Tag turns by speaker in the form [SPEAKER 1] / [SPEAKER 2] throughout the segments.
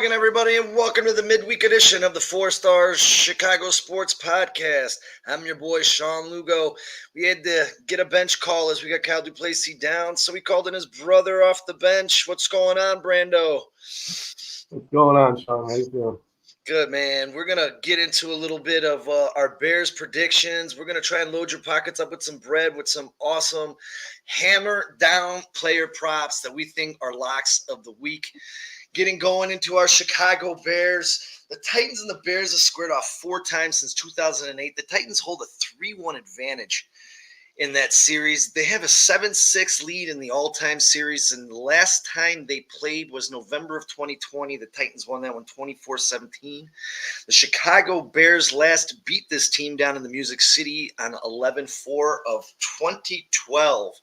[SPEAKER 1] morning, everybody, and welcome to the midweek edition of the Four Stars Chicago Sports Podcast. I'm your boy, Sean Lugo. We had to get a bench call as we got Kyle Duplessis down, so we called in his brother off the bench. What's going on, Brando?
[SPEAKER 2] What's going on, Sean? How you doing?
[SPEAKER 1] Good, man. We're going to get into a little bit of our Bears predictions. We're going to try and load your pockets up with some bread, with some awesome hammer-down player props that we think are locks of the week. Getting going into our Chicago Bears. The Titans and the Bears have squared off 4 times since 2008. The Titans hold a 3-1 advantage in that series. They have a 7-6 lead in the all-time series, and the last time they played was November of 2020. The Titans won that one 24-17. The Chicago Bears last beat this team down in the Music City on 11-4 of 2012.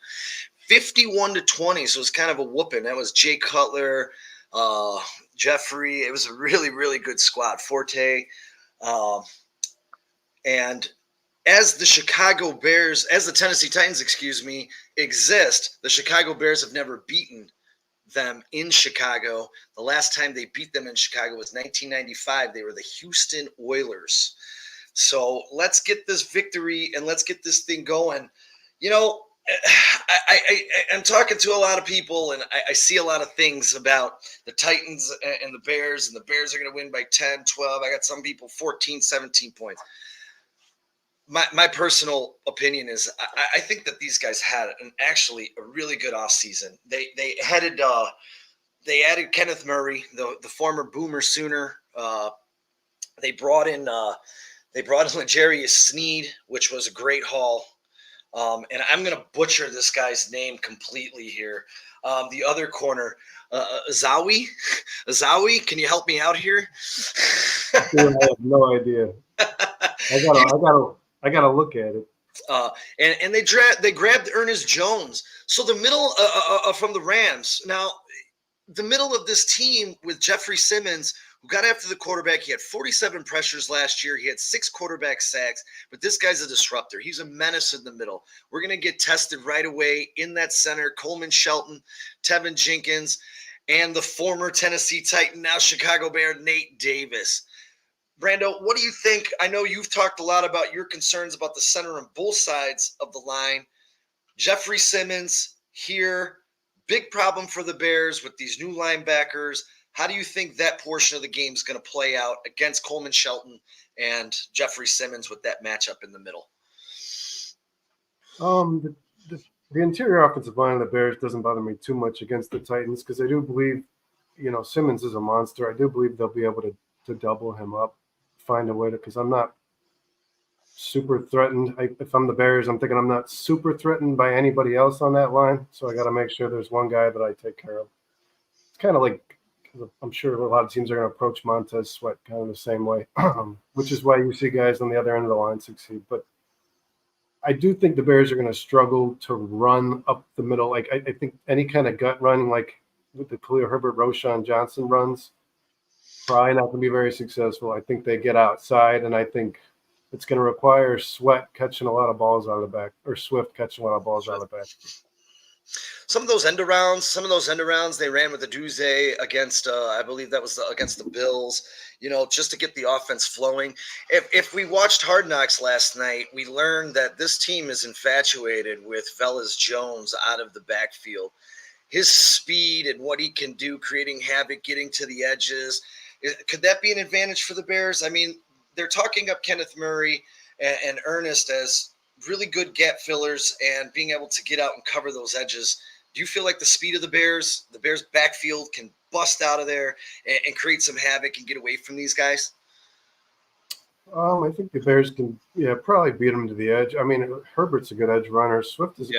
[SPEAKER 1] 51-20, so it was kind of a whooping. That was Jay Cutler, Jeffrey. It was a really, really good squad. Forte. And as the Chicago Bears, as the Tennessee Titans, exist, the Chicago Bears have never beaten them in Chicago. The last time they beat them in Chicago was 1995. They were the Houston Oilers. So let's get this victory and let's get this thing going. You know, I'm talking to a lot of people, and I see a lot of things about the Titans and the Bears are going to win by 10, 12. I got some people 14, 17 points. My personal opinion is I think that these guys had actually a really good offseason. They added Kenneth Murray, the former Boomer Sooner. They brought in L'Jarius Sneed, which was a great haul. And I'm going to butcher this guy's name completely here. The other corner, Azawi, can you help me out here?
[SPEAKER 2] I have no idea. I gotta look at it.
[SPEAKER 1] And they grabbed Ernest Jones. So the middle from the Rams. Now, the middle of this team with Jeffrey Simmons, who got after the quarterback. He had 47 pressures last year. He had 6 quarterback sacks, but this guy's a disruptor. He's a menace in the middle. We're going to get tested right away in that center. Coleman Shelton, Tevin Jenkins, and the former Tennessee Titan, now Chicago Bear, Nate Davis. Brando, what do you think? I know you've talked a lot about your concerns about the center on both sides of the line. Jeffrey Simmons here, big problem for the Bears with these new linebackers. How do you think that portion of the game is going to play out against Coleman Shelton and Jeffrey Simmons with that matchup in the middle?
[SPEAKER 2] The interior offensive line of the Bears doesn't bother me too much against the Titans because I do believe, Simmons is a monster. I do believe they'll be able to double him up, find a way to, because I'm not super threatened. If I'm the Bears, I'm thinking I'm not super threatened by anybody else on that line. So I got to make sure there's one guy that I take care of. It's kind of like, I'm sure a lot of teams are going to approach Montez Sweat kind of the same way, which is why you see guys on the other end of the line succeed. But I do think the Bears are going to struggle to run up the middle. Like I think any kind of gut running, like with the Khalil Herbert, Roshan Johnson runs, probably not going to be very successful. I think they get outside, and I think it's going to require Sweat catching a lot of balls out of the back, or Swift catching a lot of balls out of the back.
[SPEAKER 1] Some of those end arounds, they ran with the Duze against, I believe that was against the Bills, just to get the offense flowing. If we watched Hard Knocks last night, we learned that this team is infatuated with Velez Jones out of the backfield. His speed and what he can do, creating havoc, getting to the edges. Could that be an advantage for the Bears? I mean, they're talking up Kenneth Murray and Ernest as really good gap fillers and being able to get out and cover those edges. Do you feel like the speed of the Bears backfield can bust out of there and create some havoc and get away from these guys?
[SPEAKER 2] I think the Bears can, probably beat them to the edge. I mean, Herbert's a good edge runner. Swift is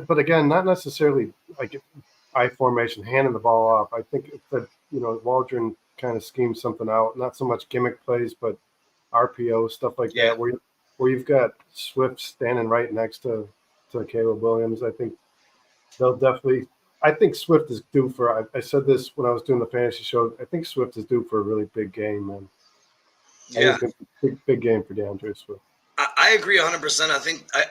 [SPEAKER 2] but again, not necessarily like I formation, handing the ball off. I think that, Waldron kind of schemes something out, not so much gimmick plays, but RPO, stuff like that, where you've got Swift standing right next to Caleb Williams. I think they'll definitely – I think Swift is due for – I said this when I was doing the fantasy show. I think Swift is due for a really big game, man.
[SPEAKER 1] Yeah.
[SPEAKER 2] Big game for DeAndre Swift.
[SPEAKER 1] I agree 100%.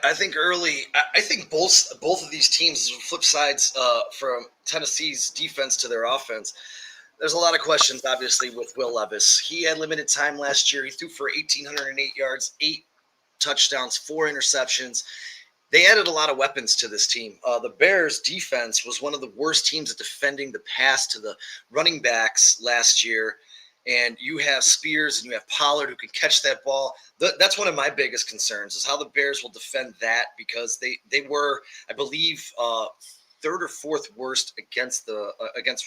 [SPEAKER 1] I think early. I think both of these teams, flip sides from Tennessee's defense to their offense. there's a lot of questions, obviously, with Will Levis. He had limited time last year. He threw for 1,808 yards, 8 touchdowns, 4 interceptions. They added a lot of weapons to this team. The Bears defense was one of the worst teams at defending the pass to the running backs last year. And you have Spears and you have Pollard who can catch that ball. That's one of my biggest concerns is how the Bears will defend that, because they were, I believe, third or fourth worst against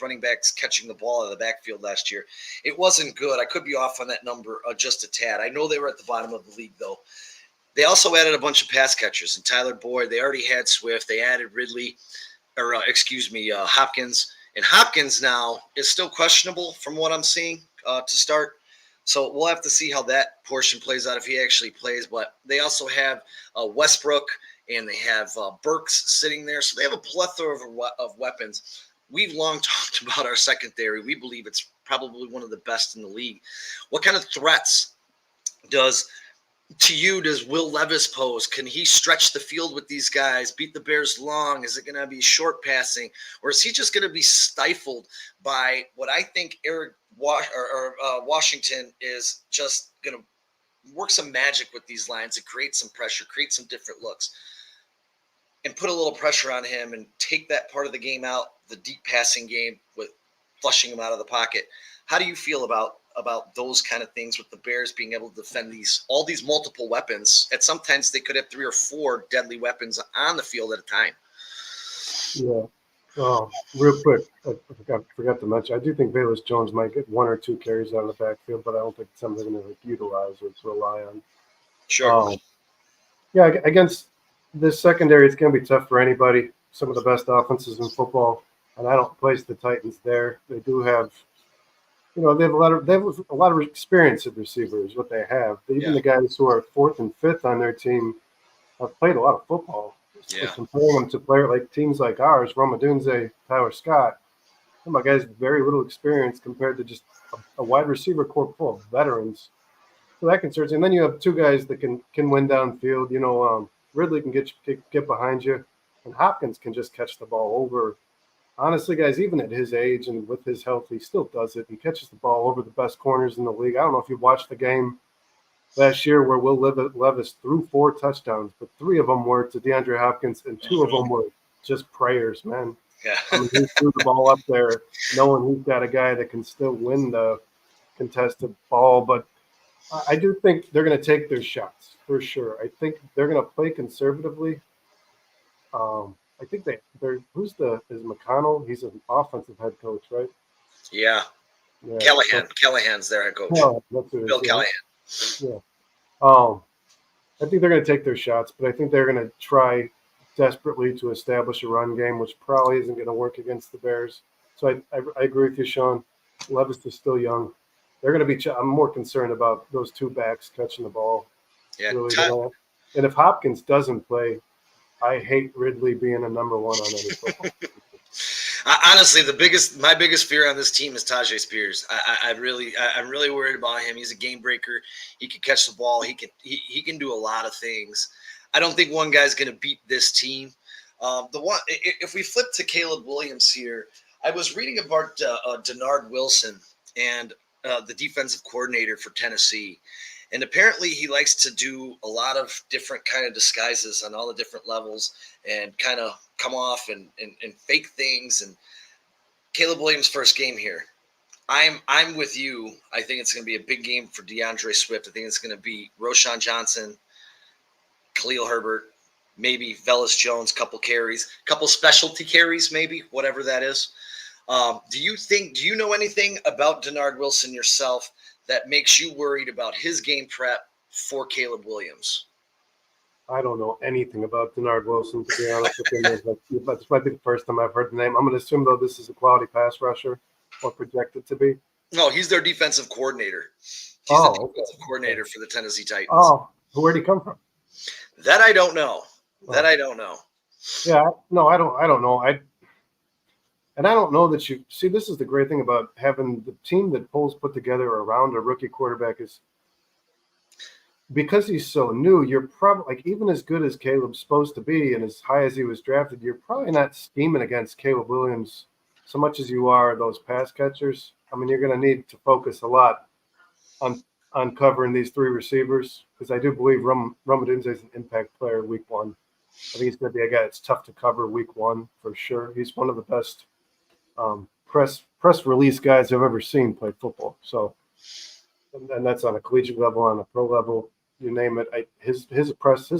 [SPEAKER 1] running backs catching the ball out of the backfield last year. It wasn't good. I could be off on that number just a tad. I know they were at the bottom of the league, though. They also added a bunch of pass catchers, and Tyler Boyd. They already had Swift. They added Hopkins. And Hopkins now is still questionable from what I'm seeing to start. So we'll have to see how that portion plays out if he actually plays. But they also have Westbrook, and they have Burks sitting there. So they have a plethora of weapons. We've long talked about our secondary. We believe it's probably one of the best in the league. What kind of threats does Will Levis pose? Can he stretch the field with these guys, beat the Bears long? Is it going to be short passing, or is he just going to be stifled by what I think Washington is just going to work some magic with these lines and create some pressure, create some different looks, and put a little pressure on him and take that part of the game out, the deep passing game with flushing him out of the pocket? How do you feel about those kind of things with the Bears being able to defend all these multiple weapons? At sometimes they could have 3 or 4 deadly weapons on the field at a time.
[SPEAKER 2] Yeah. Real quick, I forgot to mention, I do think Velus Jones might get 1 or 2 carries out of the backfield, but I don't think it's something they're going to utilize or to rely on.
[SPEAKER 1] Sure.
[SPEAKER 2] Yeah, against this secondary, it's going to be tough for anybody. Some of the best offenses in football, and I don't place the Titans there. They do have, they have a lot of experience at receivers. What they have, even the guys who are 4th and 5th on their team have played a lot of football.
[SPEAKER 1] Yeah.
[SPEAKER 2] Comparing them to teams like ours, Roma Dunze, Tyler Scott, some of my guys have very little experience compared to just a wide receiver corps full of veterans. So that concerns me. And then you have 2 guys that can win downfield. Ridley can get behind you, and Hopkins can just catch the ball over. Honestly, guys, even at his age and with his health, he still does it. He catches the ball over the best corners in the league. I don't know if you watched the game last year where Will Levis threw 4 touchdowns, but 3 of them were to DeAndre Hopkins, and 2 of them were just prayers, man.
[SPEAKER 1] Yeah.
[SPEAKER 2] He threw the ball up there knowing he's got a guy that can still win the contested ball. But I do think they're going to take their shots for sure. I think they're going to play conservatively. I think they're is McConnell? He's an offensive head coach, right?
[SPEAKER 1] Yeah. Callahan's their head coach. Bill Callahan.
[SPEAKER 2] Yeah. I think they're going to take their shots, but I think they're going to try desperately to establish a run game, which probably isn't going to work against the Bears. So I agree with you, Sean. Levis is still young. They're going to be. I'm more concerned about those 2 backs catching the ball.
[SPEAKER 1] Yeah.
[SPEAKER 2] Really, and if Hopkins doesn't play, I hate Ridley being a number 1 on any football.
[SPEAKER 1] Honestly, my biggest fear on this team is Tajay Spears. I'm really worried about him. He's a game breaker. He can catch the ball. He can do a lot of things. I don't think one guy's going to beat this team. If we flip to Caleb Williams here, I was reading about Denard Wilson and the defensive coordinator for Tennessee. And apparently he likes to do a lot of different kind of disguises on all the different levels and kind of come off and fake things. And Caleb Williams' first game here. I'm with you. I think it's going to be a big game for DeAndre Swift. I think it's going to be Roschon Johnson, Khalil Herbert, maybe Velus Jones, couple carries, couple specialty carries, maybe, whatever that is. Do you know anything about Denard Wilson yourself that makes you worried about his game prep for Caleb Williams?
[SPEAKER 2] I don't know anything about Denard Wilson, to be honest with you. This might be the first time I've heard the name. I'm going to assume, though, this is a quality pass rusher or projected to be.
[SPEAKER 1] No, he's their defensive coordinator. He's the defensive coordinator for the Tennessee Titans.
[SPEAKER 2] Oh, where'd he come from?
[SPEAKER 1] That I don't know. I don't know.
[SPEAKER 2] Yeah, no, I don't know. I don't know that you see. This is the great thing about having the team that Poles put together around a rookie quarterback is because he's so new. You're probably even as good as Caleb's supposed to be and as high as he was drafted. You're probably not scheming against Caleb Williams so much as you are those pass catchers. I mean, you're going to need to focus a lot on covering these three receivers because I do believe Ramadunze is an impact player week one. I think he's going to be a guy that's tough to cover week one for sure. He's one of the best press release guys I've ever seen play football. So, and that's on a collegiate level, on a pro level, you name it. His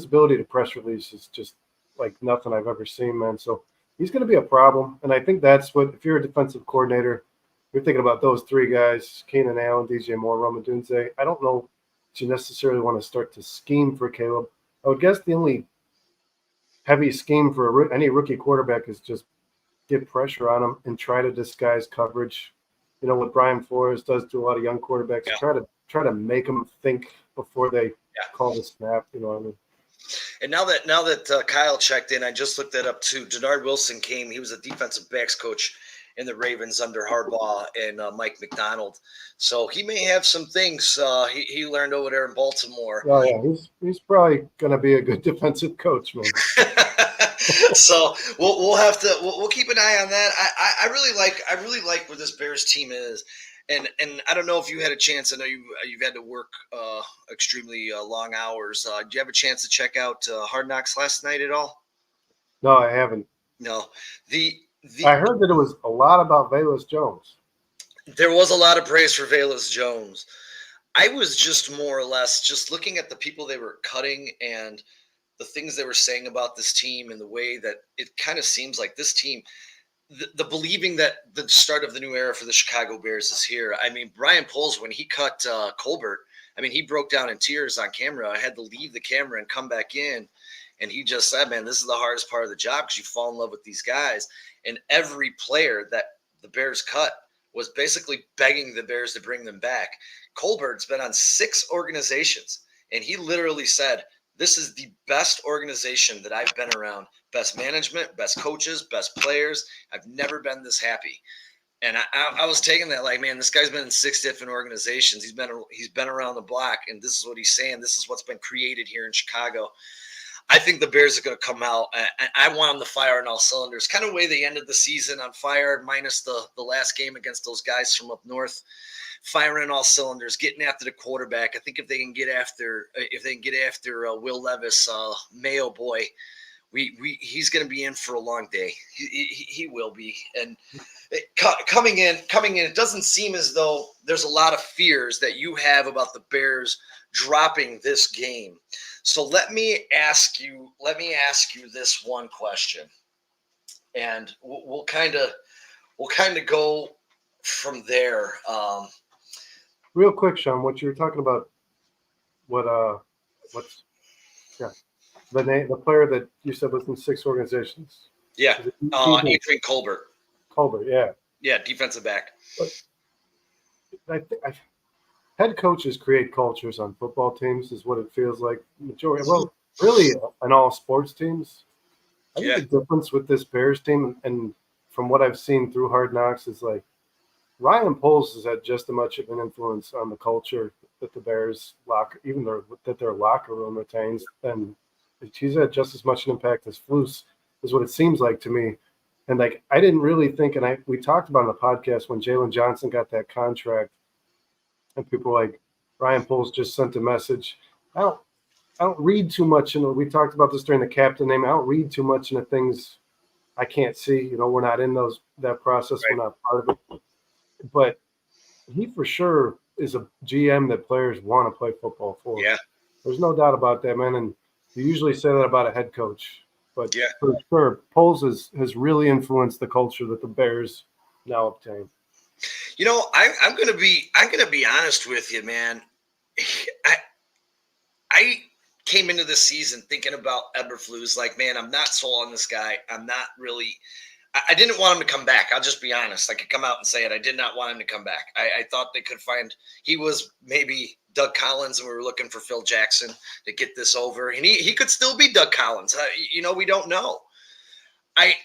[SPEAKER 2] ability to press release is just like nothing I've ever seen, man. So he's going to be a problem, and I think that's what if you're a defensive coordinator, you're thinking about those three guys: Keenan Allen, DJ Moore, Ramadunze. I don't know that you necessarily want to start to scheme for Caleb. I would guess the only heavy scheme for any rookie quarterback is just get pressure on him and try to disguise coverage. You know what Brian Flores does to a lot of young quarterbacks.
[SPEAKER 1] Yeah.
[SPEAKER 2] Try to make them think before they call the snap. You know what I mean?
[SPEAKER 1] And now that Kyle checked in, I just looked that up too. Denard Wilson came. He was a defensive backs coach in the Ravens under Harbaugh and Mike McDonald. So he may have some things he learned over there in Baltimore.
[SPEAKER 2] Oh yeah, he's probably going to be a good defensive coach, man.
[SPEAKER 1] So we'll keep an eye on that. I really like where this Bears team is, and I don't know if you had a chance. I know you've had to work extremely long hours. Did you have a chance to check out Hard Knocks last night at all?
[SPEAKER 2] No, I haven't.
[SPEAKER 1] No.
[SPEAKER 2] I heard that it was a lot about Velus Jones.
[SPEAKER 1] There was a lot of praise for Velus Jones. I was just more or less just looking at the people they were cutting and the things they were saying about this team and the way that it kind of seems like this team, the believing that the start of the new era for the Chicago Bears is here. I mean, Brian Poles, when he cut Colbert, I mean, he broke down in tears on camera. I had to leave the camera and come back in. And he just said, man, this is the hardest part of the job because you fall in love with these guys. And every player that the Bears cut was basically begging the Bears to bring them back. Colbert's been on 6 organizations, and he literally said, this is the best organization that I've been around. Best management, best coaches, best players. I've never been this happy. And I was taking that like, man, this guy's been in 6 different organizations. He's been around the block, and this is what he's saying. This is what's been created here in Chicago. I think the Bears are going to come out. I want them to fire on all cylinders. Kind of way they ended the season on fire, minus the last game against those guys from up north. Firing all cylinders, getting after the quarterback. I think if they can get after Will Levis, Mayo boy, he's going to be in for a long day. He will be. And coming in, it doesn't seem as though there's a lot of fears that you have about the Bears dropping this game. So let me ask you this one question, and we'll kind of go from there.
[SPEAKER 2] Real quick, Sean, what you were talking about, the player that you said was in 6 organizations.
[SPEAKER 1] Yeah, Adrian Colbert.
[SPEAKER 2] Colbert, yeah.
[SPEAKER 1] Yeah, defensive back.
[SPEAKER 2] But head coaches create cultures on football teams, is what it feels like. Really, on all sports teams. I think the difference with this Bears team, and from what I've seen through Hard Knocks, is like Ryan Poles has had just as much of an influence on the culture that the Bears their locker room retains, and he's had just as much an impact as Flus, is what it seems like to me. And like I didn't really think, and we talked about on the podcast when Jalen Johnson got that contract, and people were like Ryan Poles just sent a message. I don't read too much, and we talked about this during the captain name. I don't read too much into things I can't see. You know, we're not in that process. Right. We're not part of it. But he for sure is a GM that players want to play football for.
[SPEAKER 1] Yeah.
[SPEAKER 2] There's no doubt about that, man. And you usually say that about a head coach. But
[SPEAKER 1] yeah,
[SPEAKER 2] for sure, Poles has really influenced the culture that the Bears now obtain.
[SPEAKER 1] You know, I'm gonna be honest with you, man. I came into the season thinking about Eberflus, like, man, I'm not sold on this guy. I'm not really. I didn't want him to come back. I'll just be honest. I could come out and say it. I did not want him to come back. I thought they could find – he was maybe Doug Collins, and we were looking for Phil Jackson to get this over. And he could still be Doug Collins. We don't know. I've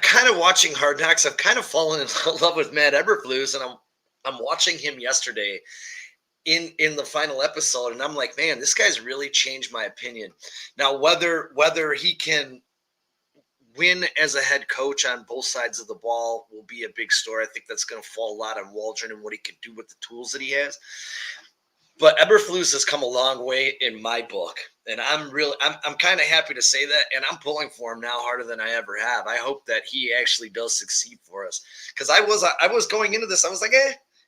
[SPEAKER 1] kind of watching Hard Knocks. I've kind of fallen in love with Matt Eberflus, and I'm watching him yesterday in the final episode, and I'm like, man, this guy's really changed my opinion. Now, whether he can – win as a head coach on both sides of the ball will be a big story. I think that's going to fall a lot on Waldron and what he can do with the tools that he has. But Eberflus has come a long way in my book, and I'm kind of happy to say that, and I'm pulling for him now harder than I ever have. I hope that he actually does succeed for us, because I was going into this, I was like,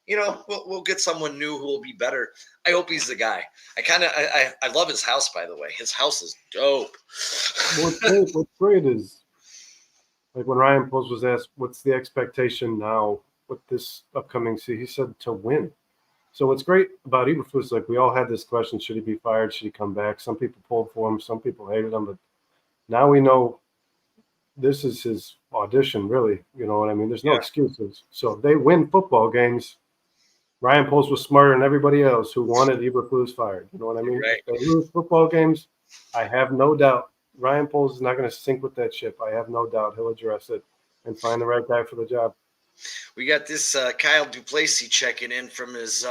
[SPEAKER 1] we'll get someone new who will be better. I hope he's the guy. I love his house, by the way. His house is dope.
[SPEAKER 2] What's great is, like, when Ryan Poles was asked, what's the expectation now with this upcoming season, he said to win. So what's great about Eberflus, like, we all had this question, should he be fired? Should he come back? Some people pulled for him. Some people hated him. But now we know this is his audition, really. You know what I mean? There's no excuses. So if they win football games, Ryan Poles was smarter than everybody else who wanted Eberflus fired. You know what I mean?
[SPEAKER 1] Right.
[SPEAKER 2] If they lose football games, I have no doubt Ryan Poles is not going to sink with that ship. I have no doubt he'll address it and find the right guy for the job.
[SPEAKER 1] We got this Kyle Duplessis checking in from his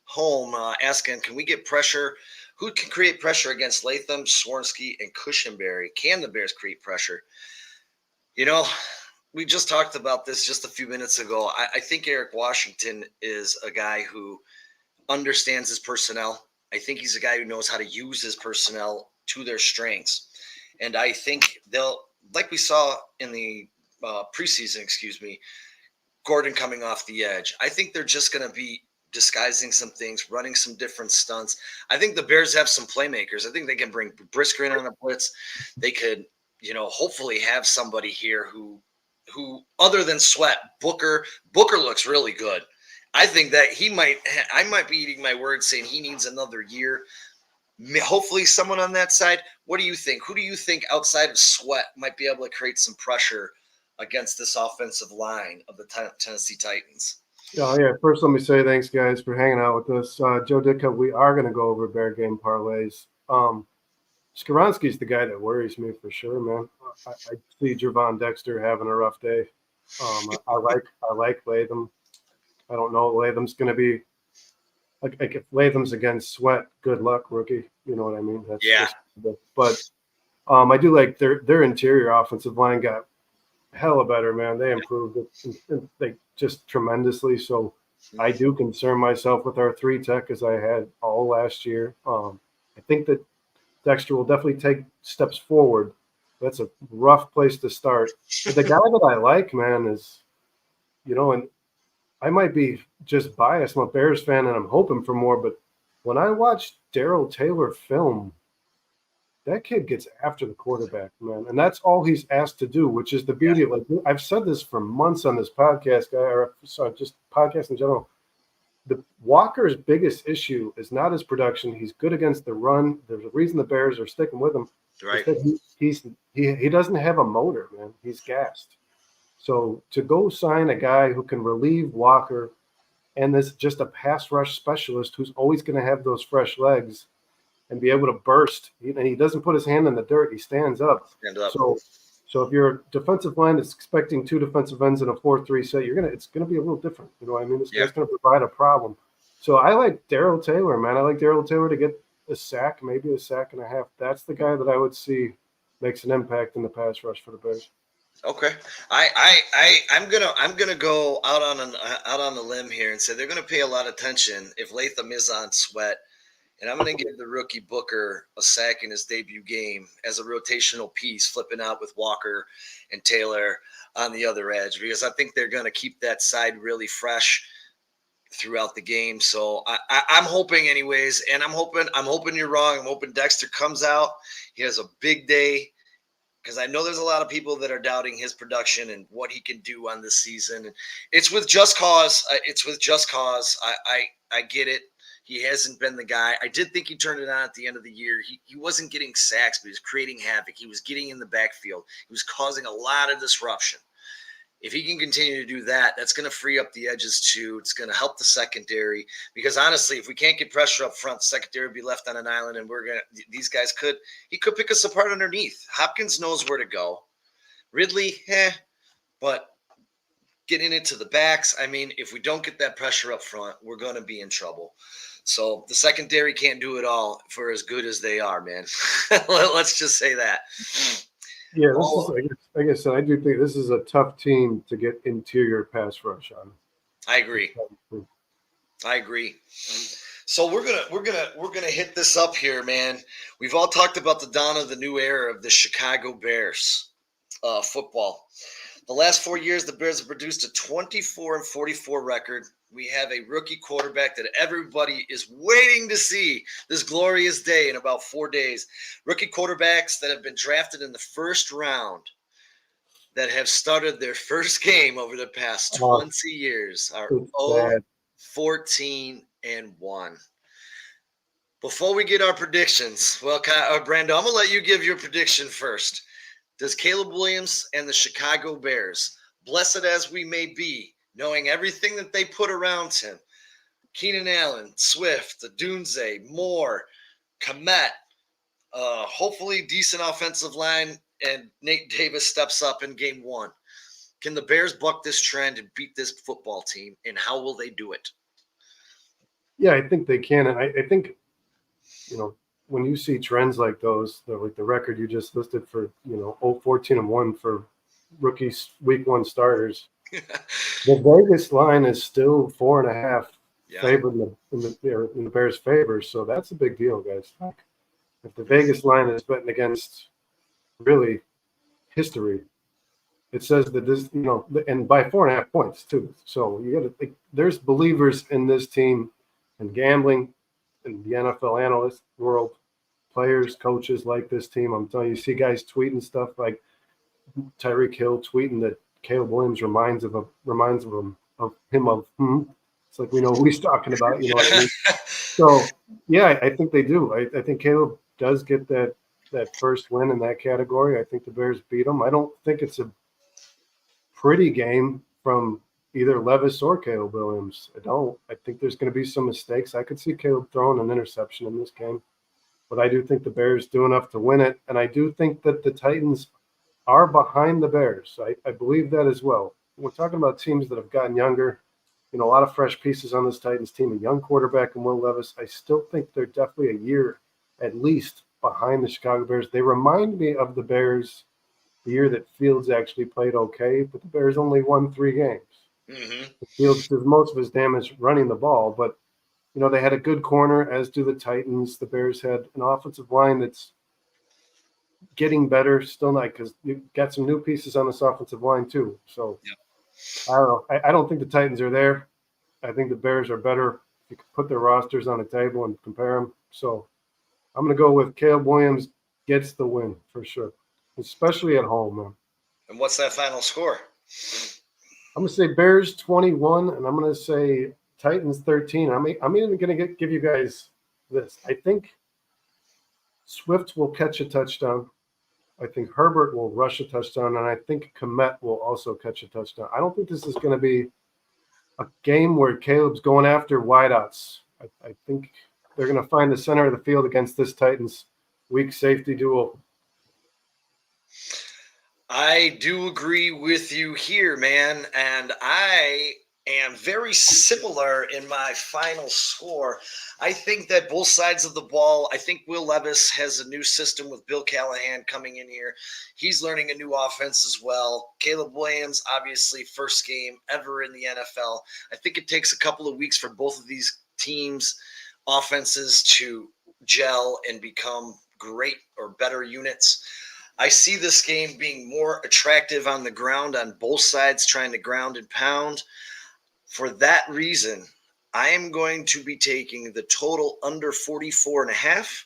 [SPEAKER 1] home, asking, can we get pressure? Who can create pressure against Latham, Swansky, and Cushenberry? Can the Bears create pressure? We just talked about this just a few minutes ago. I think Eric Washington is a guy who understands his personnel. I think he's a guy who knows how to use his personnel to their strengths. And I think they'll, like we saw in the preseason, Gordon coming off the edge. I think they're just going to be disguising some things, running some different stunts. I think the Bears have some playmakers. I think they can bring Brisker in on a blitz. They could, hopefully have somebody here who other than Sweat, Booker looks really good. I think that I might be eating my words saying he needs another year. Hopefully someone on that side. What do you think? Who do you think outside of Sweat might be able to create some pressure against this offensive line of the Tennessee Titans?
[SPEAKER 2] Oh, yeah. First, let me say thanks, guys, for hanging out with us. Joe Ditka, we are going to go over Bear game parlays. Skoronski's the guy that worries me for sure, man. I see Javon Dexter having a rough day. I like Latham. I don't know what Latham's going to be. Like if Latham's against Sweat, good luck, rookie. You know what I mean? That's just, but I do like their interior offensive line got hella better, man. They improved it they just tremendously. So I do concern myself with our 3-tech as I had all last year. I think that Dexter will definitely take steps forward. That's a rough place to start. But the guy that I like, man, is, and I might be just biased. I'm a Bears fan and I'm hoping for more. But when I watch Darrell Taylor film, that kid gets after the quarterback, man. And that's all he's asked to do, which is the beauty of, like, I've said this for months on this podcast, just podcast in general. The Walker's biggest issue is not his production. He's good against the run. There's a reason the Bears are sticking with him.
[SPEAKER 1] Right.
[SPEAKER 2] He doesn't have a motor, man. He's gassed. So to go sign a guy who can relieve Walker and this just a pass rush specialist who's always going to have those fresh legs and be able to burst, and he doesn't put his hand in the dirt. He stands up. So if you're a defensive line that's expecting 2 defensive ends in a 4-3 set, it's gonna be a little different. You know what I mean? This guy's gonna provide a problem. So I like Darrell Taylor, man. I like Darrell Taylor to get a sack, maybe a sack and a half. That's the guy that I would see makes an impact in the pass rush for the Bears.
[SPEAKER 1] Okay, I'm gonna go out on a limb here and say they're gonna pay a lot of attention if Latham is on Sweat. And I'm going to give the rookie Booker a sack in his debut game as a rotational piece, flipping out with Walker and Taylor on the other edge, because I think they're going to keep that side really fresh throughout the game. So I'm hoping anyways, and I'm hoping you're wrong. I'm hoping Dexter comes out. He has a big day, because I know there's a lot of people that are doubting his production and what he can do on this season. And it's with just cause. I get it. He hasn't been the guy. I did think he turned it on at the end of the year. He wasn't getting sacks, but he was creating havoc. He was getting in the backfield. He was causing a lot of disruption. If he can continue to do that, that's going to free up the edges too. It's going to help the secondary, because honestly, if we can't get pressure up front, the secondary will be left on an island, and these guys could pick us apart underneath. Hopkins knows where to go. Ridley, but getting into the backs, I mean, if we don't get that pressure up front, we're going to be in trouble. So the secondary can't do it all for as good as they are, man. Let's just say that.
[SPEAKER 2] Yeah, this is like I said, I do think this is a tough team to get interior pass rush on.
[SPEAKER 1] I agree. I agree. So we're gonna hit this up here, man. We've all talked about the dawn of the new era of the Chicago Bears football. The last 4 years, the Bears have produced a 24-44 record. We have a rookie quarterback that everybody is waiting to see this glorious day in about 4 days. Rookie quarterbacks that have been drafted in the first round that have started their first game over the past 20 years are
[SPEAKER 2] It's
[SPEAKER 1] 0-14-1. Before we get our predictions, well, Brando, I'm going to let you give your prediction first. Does Caleb Williams and the Chicago Bears, blessed as we may be, knowing everything that they put around him, Keenan Allen, Swift, Dunze, Moore, Komet, hopefully decent offensive line, and Nate Davis steps up in game one. Can the Bears buck this trend and beat this football team, and how will they do it?
[SPEAKER 2] Yeah, I think they can. And I think, when you see trends like those, like the record you just listed for, 14-1 for rookies week one starters, the Vegas line is still 4.5 favored in the Bears' favor. So that's a big deal, guys. If the Vegas line is betting against really history, it says that this, and by 4.5 points too. So you got to think there's believers in this team and gambling in the NFL analyst world, players, coaches like this team. I'm telling you, see guys tweeting stuff like Tyreek Hill tweeting that Caleb Williams reminds him of him. It's like we know who he's talking about, you know what I mean? So yeah, I think they do. I think Caleb does get that first win in that category. I think the Bears beat them. I don't think it's a pretty game from either Levis or Caleb Williams. I don't. I think there's going to be some mistakes. I could see Caleb throwing an interception in this game, but I do think the Bears do enough to win it, and I do think that the Titans are behind the Bears. I believe that as well. We're talking about teams that have gotten younger. A lot of fresh pieces on this Titans team, a young quarterback in Will Levis. I still think they're definitely a year at least behind the Chicago Bears. They remind me of the Bears the year that Fields actually played okay, but the Bears only won 3 games.
[SPEAKER 1] Mm-hmm.
[SPEAKER 2] Fields does most of his damage running the ball, but they had a good corner, as do the Titans. The Bears had an offensive line that's getting better, still not, because you got some new pieces on this offensive line too. So I don't know. I don't think the Titans are there. I think the Bears are better. You can put their rosters on a table and compare them. So I'm going to go with Caleb Williams gets the win for sure, especially at home, man.
[SPEAKER 1] And what's that final score?
[SPEAKER 2] I'm going to say Bears 21, and I'm going to say Titans 13. I'm even going to give you guys this. I think Swift will catch a touchdown. I think Herbert will rush a touchdown, and I think Komet will also catch a touchdown. I don't think this is going to be a game where Caleb's going after wideouts. I think they're going to find the center of the field against this Titans weak safety duo.
[SPEAKER 1] I do agree with you here, man, and I am very similar in my final score. I think that both sides of the ball, I think Will Levis has a new system with Bill Callahan coming in here. He's learning a new offense as well. Caleb Williams, obviously, first game ever in the NFL. I think it takes a couple of weeks for both of these teams' offenses to gel and become great or better units. I see this game being more attractive on the ground on both sides, trying to ground and pound. For that reason, I am going to be taking the total under 44.5,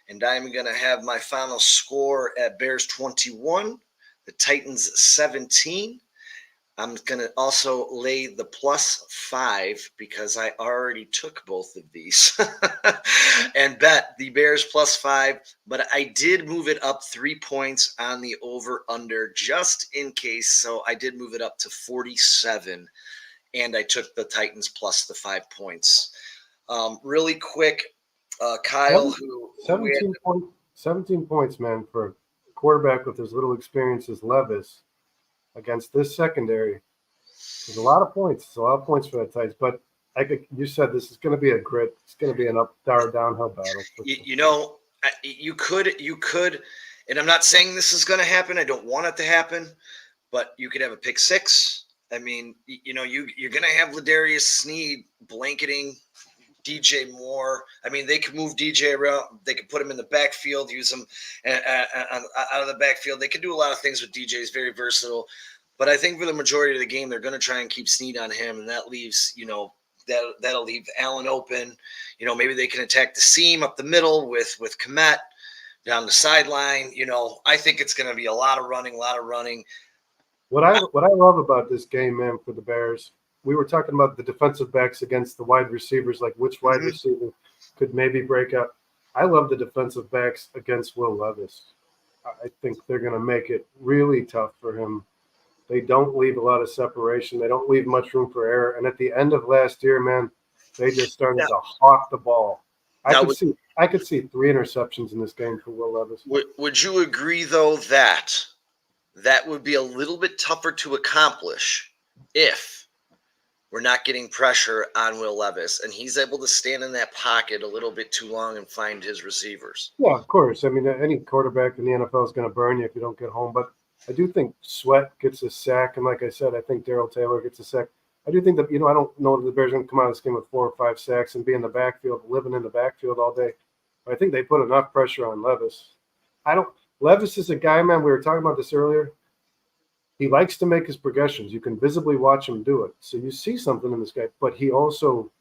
[SPEAKER 1] and I'm going to have my final score at Bears 21, the Titans 17. I'm going to also lay the +5 because I already took both of these and bet the Bears +5, but I did move it up 3 points on the over-under just in case. So I did move it up to 47, and I took the Titans plus the 5 points. Really quick, Kyle,
[SPEAKER 2] 17 points, man, for a quarterback with as little experience as Levis against this secondary. There's a lot of points. It's a lot of points for that Titans. But you said this is going to be a grit. It's going to be an up, downhill battle.
[SPEAKER 1] You could And I'm not saying this is going to happen. I don't want it to happen, but you could have a pick six. I mean, you're going to have Ladarius Sneed blanketing DJ Moore. I mean, they could move DJ around. They could put him in the backfield, use him out of the backfield. They could do a lot of things with DJ. He's very versatile. But I think for the majority of the game, they're going to try and keep Sneed on him, and that leaves, that'll leave Allen open. Maybe they can attack the seam up the middle with Kmet down the sideline. I think it's going to be a lot of running.
[SPEAKER 2] What I love about this game, man, for the Bears, we were talking about the defensive backs against the wide receivers, like which wide receiver could maybe break out. I love the defensive backs against Will Levis. I think they're going to make it really tough for him. They don't leave a lot of separation. They don't leave much room for error. And at the end of last year, man, they just started to hawk the ball. I could see 3 interceptions in this game for Will Levis.
[SPEAKER 1] Would you agree, though, that would be a little bit tougher to accomplish if we're not getting pressure on Will Levis and he's able to stand in that pocket a little bit too long and find his receivers?
[SPEAKER 2] Yeah, of course. I mean, any quarterback in the NFL is going to burn you if you don't get home. But I do think Sweat gets a sack. And like I said, I think Darrell Taylor gets a sack. I do think that, I don't know that the Bears are going to come out of this game with 4 or 5 sacks and be in the backfield, living in the backfield all day. But I think they put enough pressure on Levis. Levis is a guy, man, we were talking about this earlier. He likes to make his progressions. You can visibly watch him do it. So you see something in this guy, but he also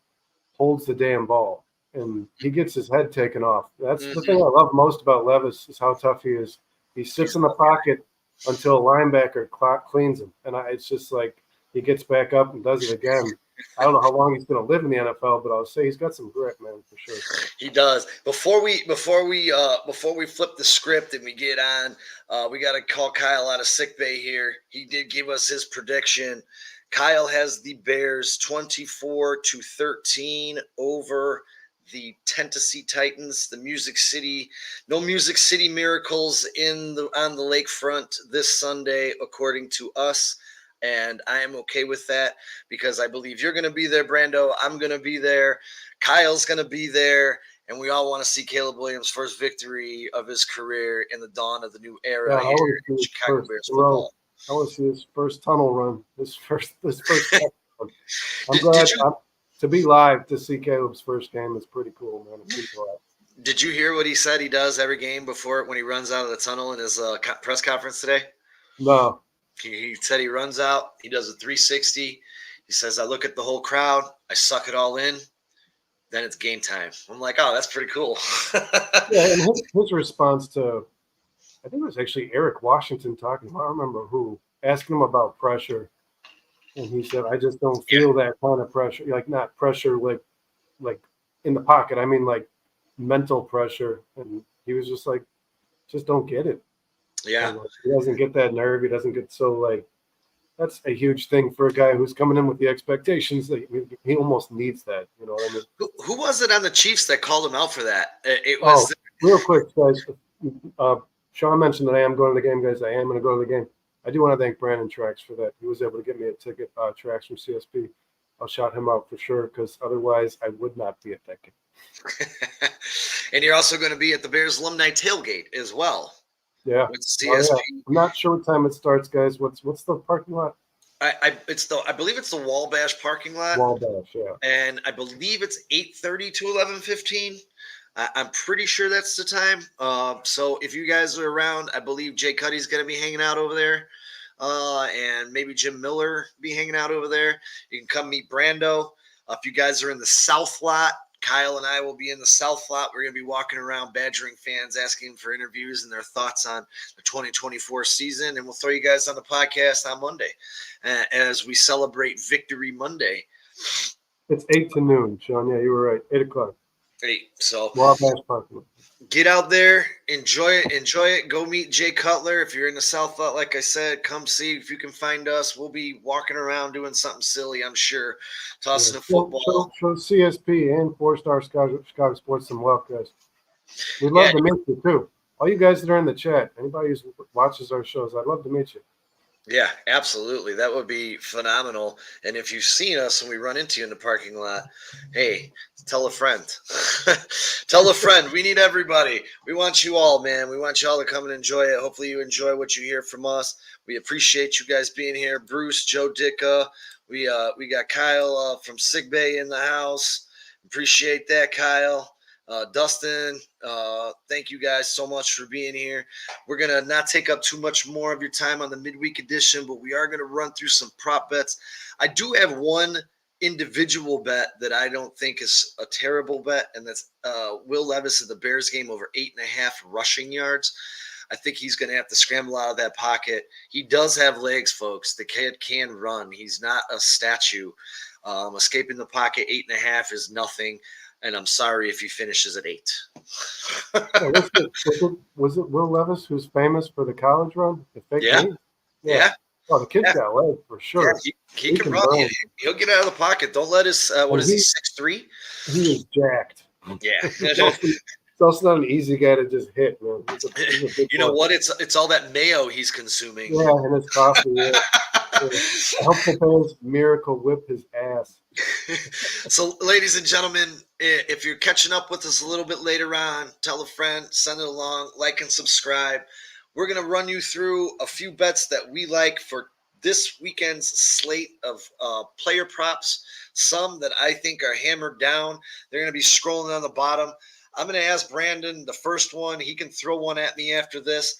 [SPEAKER 2] holds the damn ball, and he gets his head taken off. That's the thing I love most about Levis is how tough he is. He sits in the pocket until a linebacker cleans him, and it's just like he gets back up and does it again. I don't know how long he's going to live in the NFL, but I'll say he's got some grit, man, for sure.
[SPEAKER 1] He does. Before we flip the script and we get on, we got to call Kyle out of sickbay here. He did give us his prediction. Kyle has the Bears 24-13 over the Tennessee Titans. No Music City miracles on the lakefront this Sunday, according to us. And I am okay with that because I believe you're going to be there, Brando. I'm going to be there. Kyle's going to be there. And we all want to see Caleb Williams' first victory of his career in the dawn of the new era here in Chicago Bears football.
[SPEAKER 2] I want to see his first tunnel run, this first run. I'm glad to be live to see Caleb's first game is pretty cool, man.
[SPEAKER 1] Did you hear what he said he does every game before when he runs out of the tunnel in his press conference today?
[SPEAKER 2] No.
[SPEAKER 1] He said he runs out, he does a 360. He says, I look at the whole crowd, I suck it all in, then it's game time. I'm like, oh, that's pretty cool.
[SPEAKER 2] Yeah, and his response to, I think it was actually Eric Washington talking, I don't remember who, asking him about pressure. And he said, I just don't feel that kind of pressure, like not pressure like in the pocket. I mean, like mental pressure. And he was just like, just don't get it.
[SPEAKER 1] Yeah.
[SPEAKER 2] He doesn't get that nerve. He doesn't get that's a huge thing for a guy who's coming in with the expectations that he almost needs that. You know what I mean?
[SPEAKER 1] Who was it on the Chiefs that called him out for that? It was
[SPEAKER 2] real quick, guys. Sean mentioned that I am going to the game, guys. I am going to go to the game. I do want to thank Brandon Trax for that. He was able to get me a ticket, Trax from CSP. I'll shout him out for sure because otherwise I would not be at that game.
[SPEAKER 1] And you're also going to be at the Bears alumni tailgate as well.
[SPEAKER 2] Yeah.
[SPEAKER 1] With CSP.
[SPEAKER 2] Oh, yeah. I'm not sure what time it starts, guys. What's the parking lot?
[SPEAKER 1] I believe it's the Wabash parking lot.
[SPEAKER 2] Wabash, yeah.
[SPEAKER 1] And I believe it's 8:30 to 11:15. I'm pretty sure that's the time. So if you guys are around, I believe Jay Cuddy's going to be hanging out over there. And maybe Jim Miller be hanging out over there. You can come meet Brando. If you guys are in the South lot, Kyle and I will be in the South lot. We're going to be walking around badgering fans, asking for interviews and their thoughts on the 2024 season. And we'll throw you guys on the podcast on Monday as we celebrate Victory Monday.
[SPEAKER 2] It's 8 to noon, Sean. Yeah, you were right. 8 o'clock.
[SPEAKER 1] 8. So
[SPEAKER 2] get
[SPEAKER 1] out there, enjoy it. Go meet Jay Cutler. If you're in the South lot, like I said, come see if you can find us. We'll be walking around doing something silly, I'm sure. Tossing a football.
[SPEAKER 2] Show CSP and 4-Star Chicago Sports some love, guys. We'd love to meet you too. All you guys that are in the chat, anybody who watches our shows, I'd love to meet you.
[SPEAKER 1] Yeah, absolutely. That would be phenomenal. And if you've seen us and we run into you in the parking lot, hey, tell a friend. Tell a friend. We need everybody. We want you all, man. We want you all to come and enjoy it. Hopefully you enjoy what you hear from us. We appreciate you guys being here. Bruce, Joe Dicka. We got Kyle from Sig Bay in the house. Appreciate that, Kyle. Dustin, thank you guys so much for being here. We're going to not take up too much more of your time on the midweek edition, but we are going to run through some prop bets. I do have one individual bet that I don't think is a terrible bet, and that's Will Levis in the Bears game over 8.5 rushing yards. I think he's going to have to scramble out of that pocket. He does have legs, folks. The kid can run. He's not a statue. Escaping the pocket 8.5 is nothing. And I'm sorry if he finishes at 8.
[SPEAKER 2] Was it Will Levis who's famous for the college run? The fake
[SPEAKER 1] Yeah.
[SPEAKER 2] knee?
[SPEAKER 1] Yeah.
[SPEAKER 2] Oh, the kid's got legs for sure.
[SPEAKER 1] Yeah, he can run. He'll get out of the pocket. Don't let his what is he, 6'3"?
[SPEAKER 2] He is jacked.
[SPEAKER 1] Yeah.
[SPEAKER 2] It's also not an easy guy to just hit, man. He's a big
[SPEAKER 1] you know what? It's all that mayo he's consuming.
[SPEAKER 2] Yeah, and his coffee. Yeah. I hope the Bears miracle whip his ass.
[SPEAKER 1] So, ladies and gentlemen, if you're catching up with us a little bit later on, tell a friend, send it along, like and subscribe. We're going to run you through a few bets that we like for this weekend's slate of player props. Some that I think are hammered down. They're going to be scrolling on the bottom. I'm going to ask Brandon the first one. He can throw one at me after this.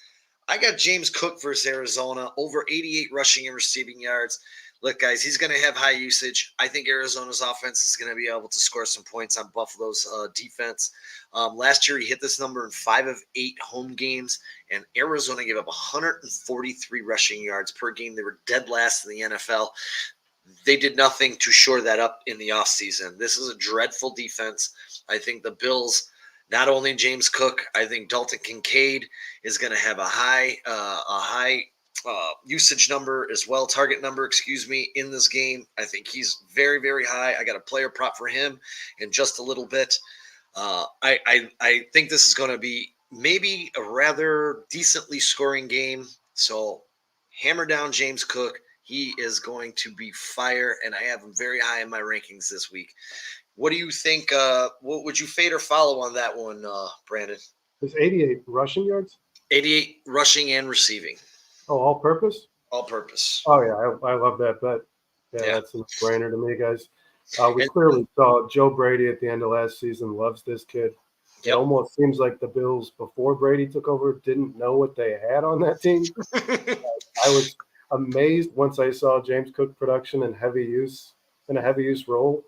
[SPEAKER 1] I got James Cook versus Arizona, over 88 rushing and receiving yards. Look, guys, he's going to have high usage. I think Arizona's offense is going to be able to score some points on Buffalo's defense. Last year, he hit this number in 5 of 8 home games, and Arizona gave up 143 rushing yards per game. They were dead last in the NFL. They did nothing to shore that up in the offseason. This is a dreadful defense. I think the Bills, not only James Cook, I think Dalton Kincaid is going to have a high usage number as well, target number, in this game. I think he's very, very high. I got a player prop for him in just a little bit. I think this is going to be maybe a rather decently scoring game. So hammer down James Cook. He is going to be fire, and I have him very high in my rankings this week. What do you think? What would you fade or follow on that one, Brandon?
[SPEAKER 2] There's 88 rushing yards?
[SPEAKER 1] 88 rushing and receiving.
[SPEAKER 2] Oh, all purpose?
[SPEAKER 1] All purpose.
[SPEAKER 2] Oh, yeah. I love that bet. Yeah, that's a no-brainer to me, guys. We clearly saw Joe Brady at the end of last season loves this kid. It almost seems like the Bills, before Brady took over, didn't know what they had on that team. I was amazed once I saw James Cook production in a heavy use role.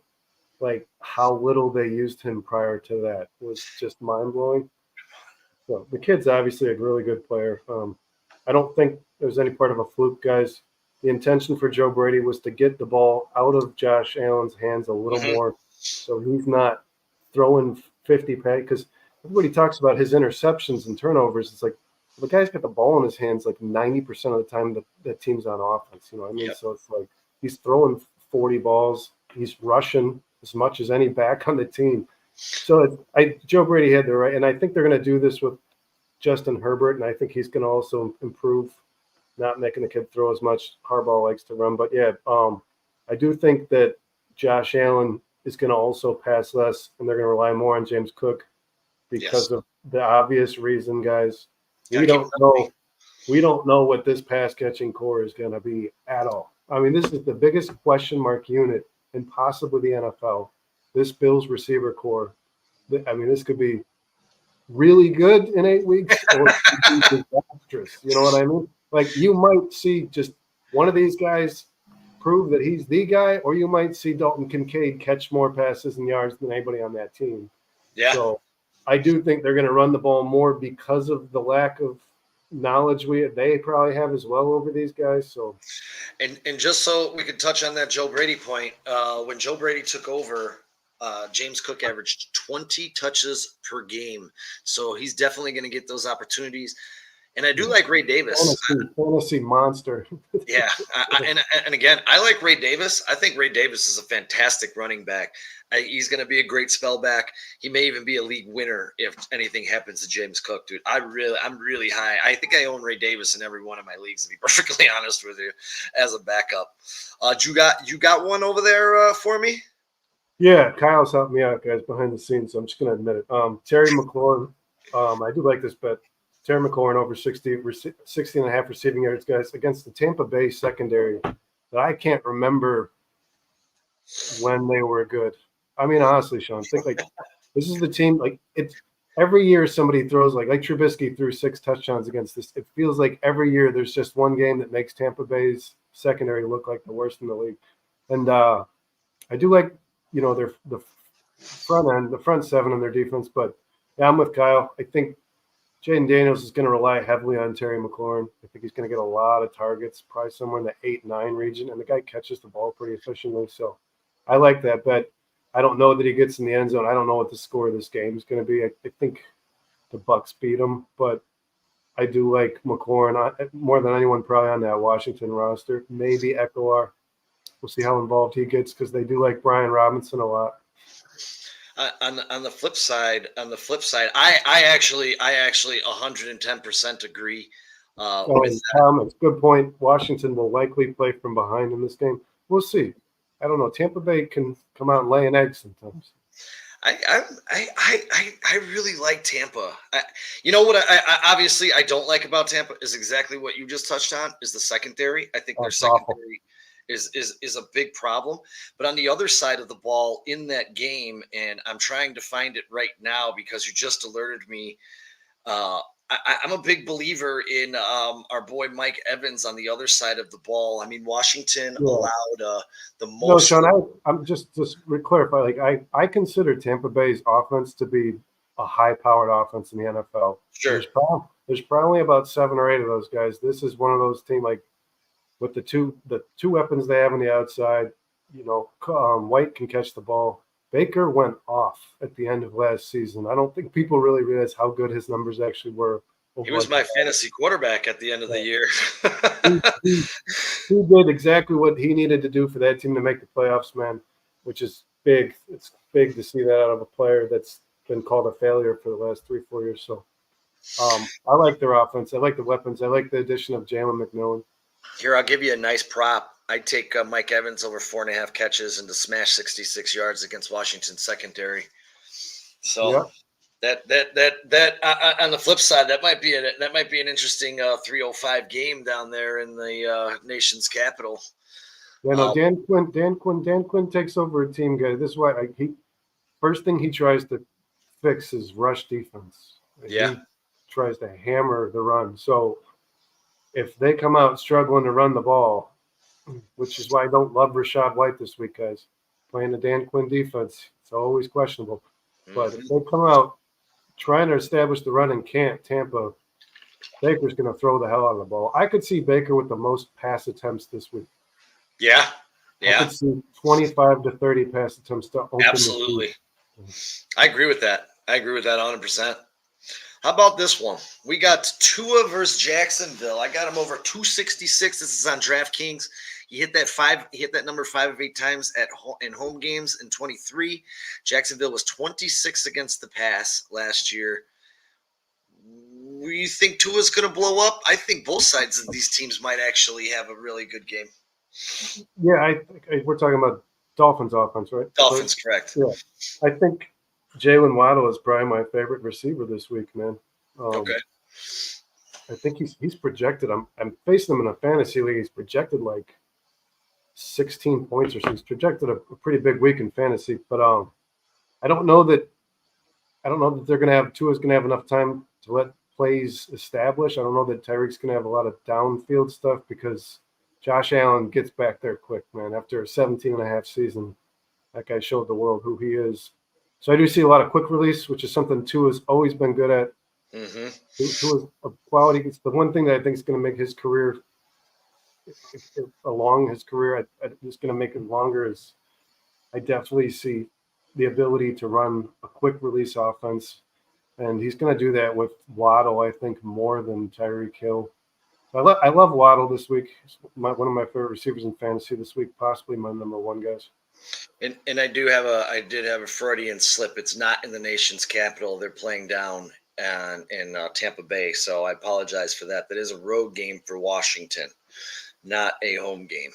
[SPEAKER 2] Like how little they used him prior to that was just mind-blowing. So the kid's obviously a really good player. I don't think there's any part of a fluke, guys. The intention for Joe Brady was to get the ball out of Josh Allen's hands a little more, so he's not throwing 50 pass. Because everybody talks about his interceptions and turnovers. It's like the guy's got the ball in his hands like 90% of the time that team's on offense. You know what I mean? So it's like he's throwing 40 balls. He's rushing as much as any back on the team. So Joe Brady had the right, and I think they're going to do this with Justin Herbert, and I think he's going to also improve, not making the kid throw as much. Harbaugh likes to run, but I do think that Josh Allen is going to also pass less, and they're going to rely more on James Cook because of the obvious reason, guys. We don't know what this pass catching core is going to be at all. I mean, this is the biggest question mark unit in possibly the NFL. This Bills receiver core. I mean, this could be really good in 8 weeks, or it could be disastrous. You know what I mean? Like you might see just one of these guys prove that he's the guy, or you might see Dalton Kincaid catch more passes and yards than anybody on that team. Yeah. So I do think they're going to run the ball more because of the lack of knowledge they probably have as well over these guys. So,
[SPEAKER 1] and just so we could touch on that Joe Brady point, when Joe Brady took over, James Cook averaged 20 touches per game. So he's definitely going to get those opportunities. And I do like Ray Davis.
[SPEAKER 2] Fantasy monster.
[SPEAKER 1] Yeah, and again, I like Ray Davis. I think Ray Davis is a fantastic running back. He's going to be a great spell back. He may even be a league winner if anything happens to James Cook, dude. I'm really high. I think I own Ray Davis in every one of my leagues, to be perfectly honest with you, as a backup. You got one over there for me?
[SPEAKER 2] Yeah, Kyle's helped me out, guys, behind the scenes. So I'm just going to admit it. Terry McLaurin. I do like this bet. Terry McLaurin over 60 and a half receiving yards, guys, against the Tampa Bay secondary that I can't remember when they were good. I mean, honestly, Sean, think like this is the team. Like it's every year somebody throws like Trubisky threw 6 touchdowns against this. It feels like every year there's just one game that makes Tampa Bay's secondary look like the worst in the league. And I do like the front end, the front seven on their defense. But yeah, I'm with Kyle. I think Jaden Daniels is going to rely heavily on Terry McLaurin. I think he's going to get a lot of targets, probably somewhere in the 8-9 region, and the guy catches the ball pretty efficiently. So I like that bet. I don't know that he gets in the end zone. I don't know what the score of this game is going to be. I think the Bucs beat him, but I do like McLaurin more than anyone probably on that Washington roster. Maybe Eckler. We'll see how involved he gets because they do like Brian Robinson a lot.
[SPEAKER 1] On the flip side, I actually 110% agree with that.
[SPEAKER 2] Comments. Good point. Washington will likely play from behind in this game. We'll see. I don't know. Tampa Bay can come out and lay an egg sometimes.
[SPEAKER 1] I really like Tampa. You know what? I obviously I don't like about Tampa is exactly what you just touched on. Is the secondary. I think their secondary is a big problem. But on the other side of the ball in that game, and I'm trying to find it right now because you just alerted me. I'm a big believer in our boy Mike Evans on the other side of the ball. I mean, Washington allowed the most.
[SPEAKER 2] No, Sean, I'm just clarify. Like I consider Tampa Bay's offense to be a high-powered offense in the NFL.
[SPEAKER 1] Sure.
[SPEAKER 2] There's probably about 7 or 8 of those guys. This is one of those teams like with the two weapons they have on the outside. White can catch the ball. Baker went off at the end of last season. I don't think people really realize how good his numbers actually were.
[SPEAKER 1] He was my fantasy quarterback at the end of the year.
[SPEAKER 2] he did exactly what he needed to do for that team to make the playoffs, man, which is big. It's big to see that out of a player that's been called a failure for the last 3-4 years. So I like their offense. I like the weapons. I like the addition of Jalen McMillan.
[SPEAKER 1] Here, I'll give you a nice prop. I'd take Mike Evans over 4.5 catches and to smash 66 yards against Washington secondary. So that on the flip side, that might be an interesting 305 game down there in the nation's capital.
[SPEAKER 2] Yeah, no, Dan Quinn takes over a team, guy. This is why first thing he tries to fix is rush defense.
[SPEAKER 1] Yeah,
[SPEAKER 2] he tries to hammer the run. So if they come out struggling to run the ball, which is why I don't love Rachaad White this week, guys. Playing the Dan Quinn defense, it's always questionable. But if they come out trying to establish the run and can't, Tampa, Baker's going to throw the hell out of the ball. I could see Baker with the most pass attempts this week.
[SPEAKER 1] Yeah.
[SPEAKER 2] I could see 25 to 30 pass attempts to open.
[SPEAKER 1] Absolutely. I agree with that. 100%. How about this one? We got Tua versus Jacksonville. I got him over 266. This is on DraftKings. He hit that number 5 of 8 times in home games in 23. Jacksonville was 26 against the pass last year. We think Tua's going to blow up? I think both sides of these teams might actually have a really good game.
[SPEAKER 2] Yeah, we're talking about Dolphins offense, right?
[SPEAKER 1] Dolphins, correct.
[SPEAKER 2] Yeah, I think Jalen Waddle is probably my favorite receiver this week, man.
[SPEAKER 1] Okay.
[SPEAKER 2] I think he's projected. I'm facing him in a fantasy league. He's projected like 16 points or so. He's projected a pretty big week in fantasy, but I don't know that Tua's gonna have enough time to let plays establish. I don't know that Tyreek's gonna have a lot of downfield stuff because Josh Allen gets back there quick, man. After a 17.5 season, that guy showed the world who he is. So I do see a lot of quick release, which is something Tua's always been good at.
[SPEAKER 1] Mm-hmm.
[SPEAKER 2] Tua's a quality. It's the one thing that I think is going to make his career along his career. It's going to make it longer. Is I definitely see the ability to run a quick release offense. And he's going to do that with Waddle, I think, more than Tyreek Hill. I love Waddle this week. He's one of my favorite receivers in fantasy this week, possibly my number one, guys.
[SPEAKER 1] And I did have a Freudian slip. It's not in the nation's capital. They're playing down in Tampa Bay, so I apologize for that. That is a road game for Washington, not a home game.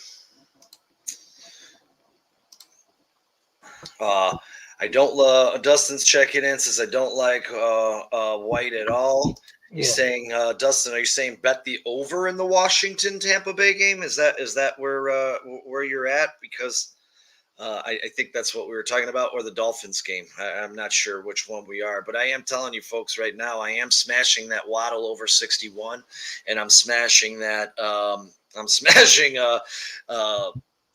[SPEAKER 1] I don't love Dustin's checking in, says I don't like White at all. He's saying, Dustin, are you saying bet the over in the Washington Tampa Bay game? Is that where you're at? Because I think that's what we were talking about, or the Dolphins game. I'm not sure which one we are, but I am telling you folks right now, I am smashing that Waddle over 61, and I'm smashing that. I'm smashing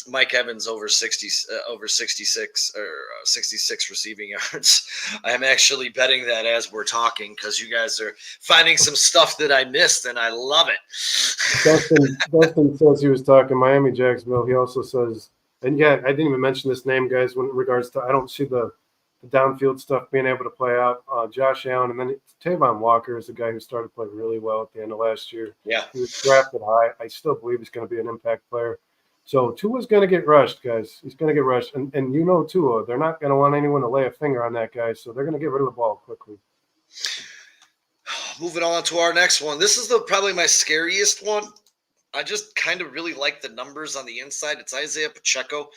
[SPEAKER 1] Mike Evans over 66 or 66 receiving yards. I'm actually betting that as we're talking because you guys are finding some stuff that I missed, and I love it.
[SPEAKER 2] Dustin says he was talking Miami, Jacksonville. He also says, and yeah, I didn't even mention this name, guys, when in regards to I don't see the downfield stuff being able to play out. Josh Allen, and then Tavon Walker is the guy who started to play really well at the end of last year.
[SPEAKER 1] Yeah.
[SPEAKER 2] He was drafted high. I still believe he's going to be an impact player. So Tua's going to get rushed, guys. He's going to get rushed. And you know Tua, they're not going to want anyone to lay a finger on that guy, so they're going to get rid of the ball quickly.
[SPEAKER 1] Moving on to our next one. This is probably my scariest one. I just kind of really like the numbers on the inside. It's Isaiah Pacheco.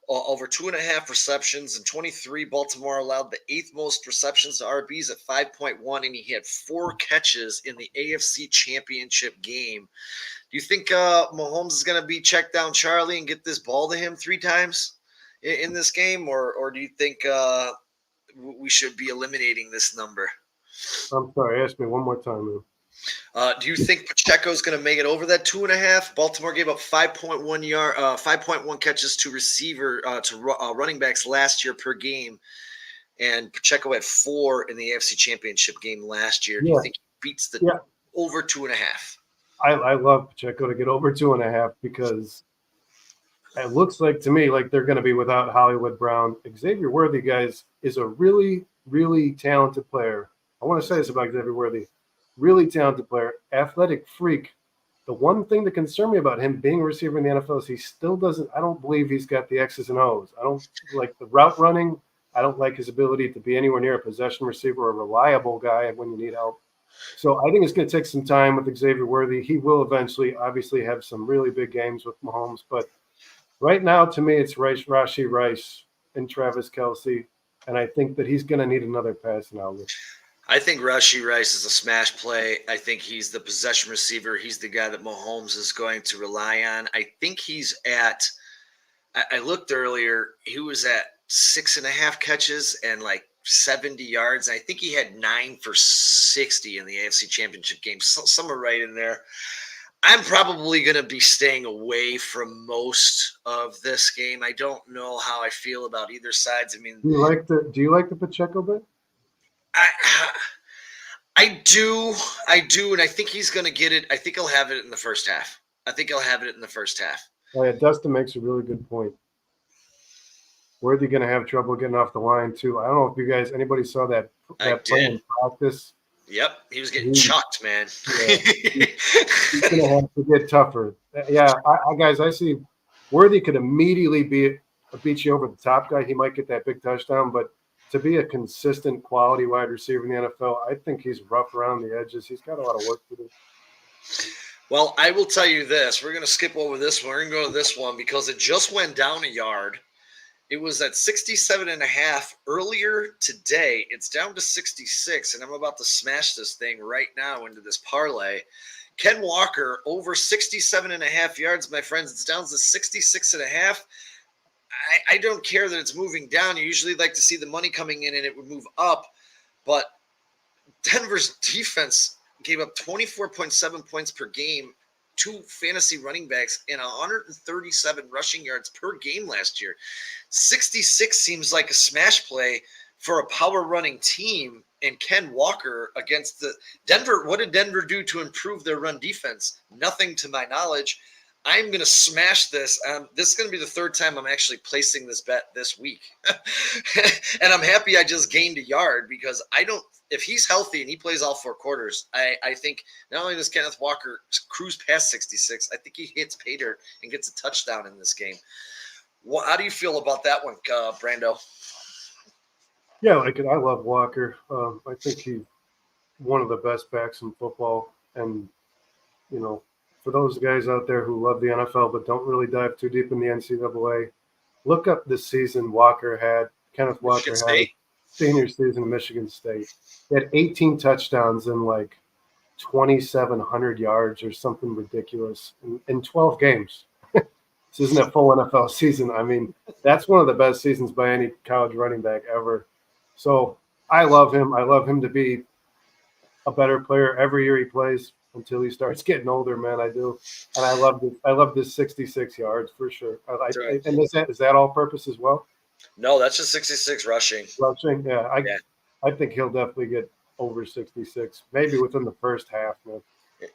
[SPEAKER 1] Over 2.5 receptions in 23. Baltimore allowed the 8th most receptions to RBs at 5.1, and he had 4 catches in the AFC Championship game. Do you think Mahomes is going to be checked down Charlie and get this ball to him 3 times in this game, or do you think we should be eliminating this number?
[SPEAKER 2] I'm sorry, ask me one more time, man.
[SPEAKER 1] Do you think Pacheco's going to make it over that 2.5? Baltimore gave up 5.1 catches to running backs last year per game, and Pacheco had 4 in the AFC Championship game last year. Do you think he beats the over 2.5?
[SPEAKER 2] I love Pacheco to get over 2.5 because it looks like to me like they're going to be without Hollywood Brown. Xavier Worthy, guys, is a really, really talented player. I want to say this about Xavier Worthy. Really talented player, athletic freak. The one thing that concerns me about him being a receiver in the NFL is he still doesn't – I don't believe he's got the X's and O's. I don't like the route running. I don't like his ability to be anywhere near a possession receiver or a reliable guy when you need help. So I think it's going to take some time with Xavier Worthy. He will eventually obviously have some really big games with Mahomes. But right now, to me, it's Rashee Rice and Travis Kelce. And I think that he's going to need another passing outlet.
[SPEAKER 1] I think Rashee Rice is a smash play. I think he's the possession receiver. He's the guy that Mahomes is going to rely on. I think he's at – I looked earlier. He was at 6.5 catches and like 70 yards. I think he had 9 for 60 in the AFC Championship game. So, somewhere right in there. I'm probably going to be staying away from most of this game. I don't know how I feel about either sides. I mean,
[SPEAKER 2] do you like the Pacheco bit?
[SPEAKER 1] I do, and I think he's going to get it. I think he'll have it in the first half. Oh, yeah,
[SPEAKER 2] Dustin makes a really good point. Worthy going to have trouble getting off the line, too. I don't know if you guys, anybody saw that play in practice.
[SPEAKER 1] Yep, he was getting chucked, man.
[SPEAKER 2] Yeah, he's going to have to get tougher. Yeah, guys, I see Worthy could immediately beat you over the top guy. He might get that big touchdown, but to be a consistent quality wide receiver in the NFL, I think he's rough around the edges. He's got a lot of work to do.
[SPEAKER 1] Well, I will tell you this. We're going to skip over this one. We're going to go to this one because it just went down a yard. It was at 67.5 earlier today. It's down to 66, and I'm about to smash this thing right now into this parlay. Ken Walker over 67.5 yards, my friends. It's down to 66.5. I don't care that it's moving down. You usually like to see the money coming in and it would move up. But Denver's defense gave up 24.7 points per game, 2 fantasy running backs, and 137 rushing yards per game last year. 66 seems like a smash play for a power running team. And Ken Walker against the Denver. What did Denver do to improve their run defense? Nothing to my knowledge. I'm going to smash this. This is going to be the third time I'm actually placing this bet this week. And I'm happy I just gained a yard because if he's healthy and he plays all 4 quarters, I think not only does Kenneth Walker cruise past 66, I think he hits pay dirt and gets a touchdown in this game. How do you feel about that one, Brando?
[SPEAKER 2] Yeah, I love Walker. I think he's one of the best backs in football. And, for those guys out there who love the NFL but don't really dive too deep in the NCAA, look up the season Walker had. Kenneth
[SPEAKER 1] Michigan
[SPEAKER 2] Walker had a
[SPEAKER 1] State?
[SPEAKER 2] senior season in Michigan State. He had 18 touchdowns and like 2,700 yards or something ridiculous in 12 games. This isn't a full NFL season. I mean, that's one of the best seasons by any college running back ever. So I love him. I love him to be a better player every year he plays until he starts getting older, man. I do. And I love this. I love this 66 yards for sure.
[SPEAKER 1] Right.
[SPEAKER 2] And is that all purpose as well?
[SPEAKER 1] No, that's just 66 rushing.
[SPEAKER 2] Rushing? Yeah.
[SPEAKER 1] Yeah.
[SPEAKER 2] I think he'll definitely get over 66, maybe within the first half, man.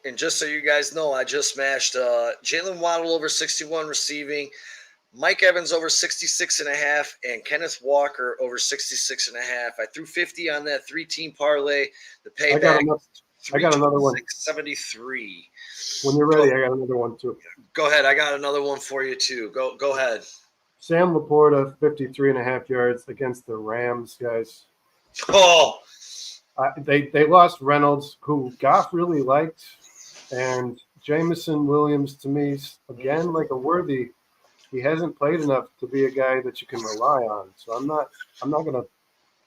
[SPEAKER 1] And just so you guys know, I just smashed Jalen Waddle over 61 receiving, Mike Evans over 66.5, and Kenneth Walker over 66.5. I threw 50 on that 3-team parlay. The payback
[SPEAKER 2] I got another one.
[SPEAKER 1] 673.
[SPEAKER 2] When you're ready, I got another one too.
[SPEAKER 1] Go ahead. I got another one for you too. Go ahead.
[SPEAKER 2] Sam Laporta, 53.5 yards against the Rams, guys.
[SPEAKER 1] Oh,
[SPEAKER 2] They lost Reynolds, who Goff really liked, and Jamison Williams to me again like a worthy. He hasn't played enough to be a guy that you can rely on. So I'm not going to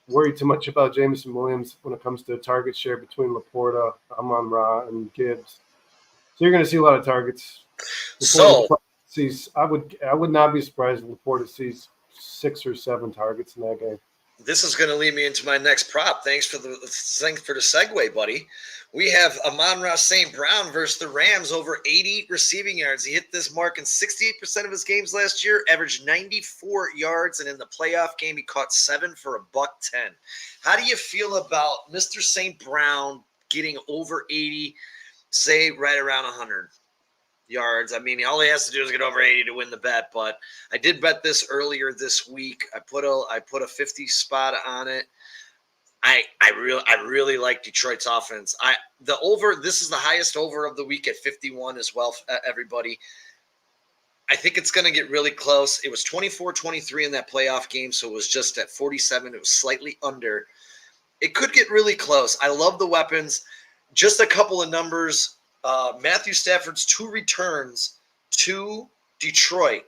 [SPEAKER 2] worry too much about Jamison Williams when it comes to target share between Laporta, Amon-Ra, and Gibbs. So you're going to see a lot of targets. I would not be surprised if Laporta sees 6 or 7 targets in that game.
[SPEAKER 1] This is going to lead me into my next prop. Thanks for the segue, buddy. We have Amon-Ra St. Brown versus the Rams over 80 receiving yards. He hit this mark in 68% of his games last year, averaged 94 yards, and in the playoff game, he caught 7 for a $110. How do you feel about Mr. St. Brown getting over 80, say right around 100 yards? I mean, all he has to do is get over 80 to win the bet, but I did bet this earlier this week. I put a 50 spot on it. I really like Detroit's offense. This is the highest over of the week at 51 as well, everybody. I think it's going to get really close. It was 24-23 in that playoff game, so it was just at 47. It was slightly under. It could get really close. I love the weapons. Just a couple of numbers. Matthew Stafford's 2 returns to Detroit.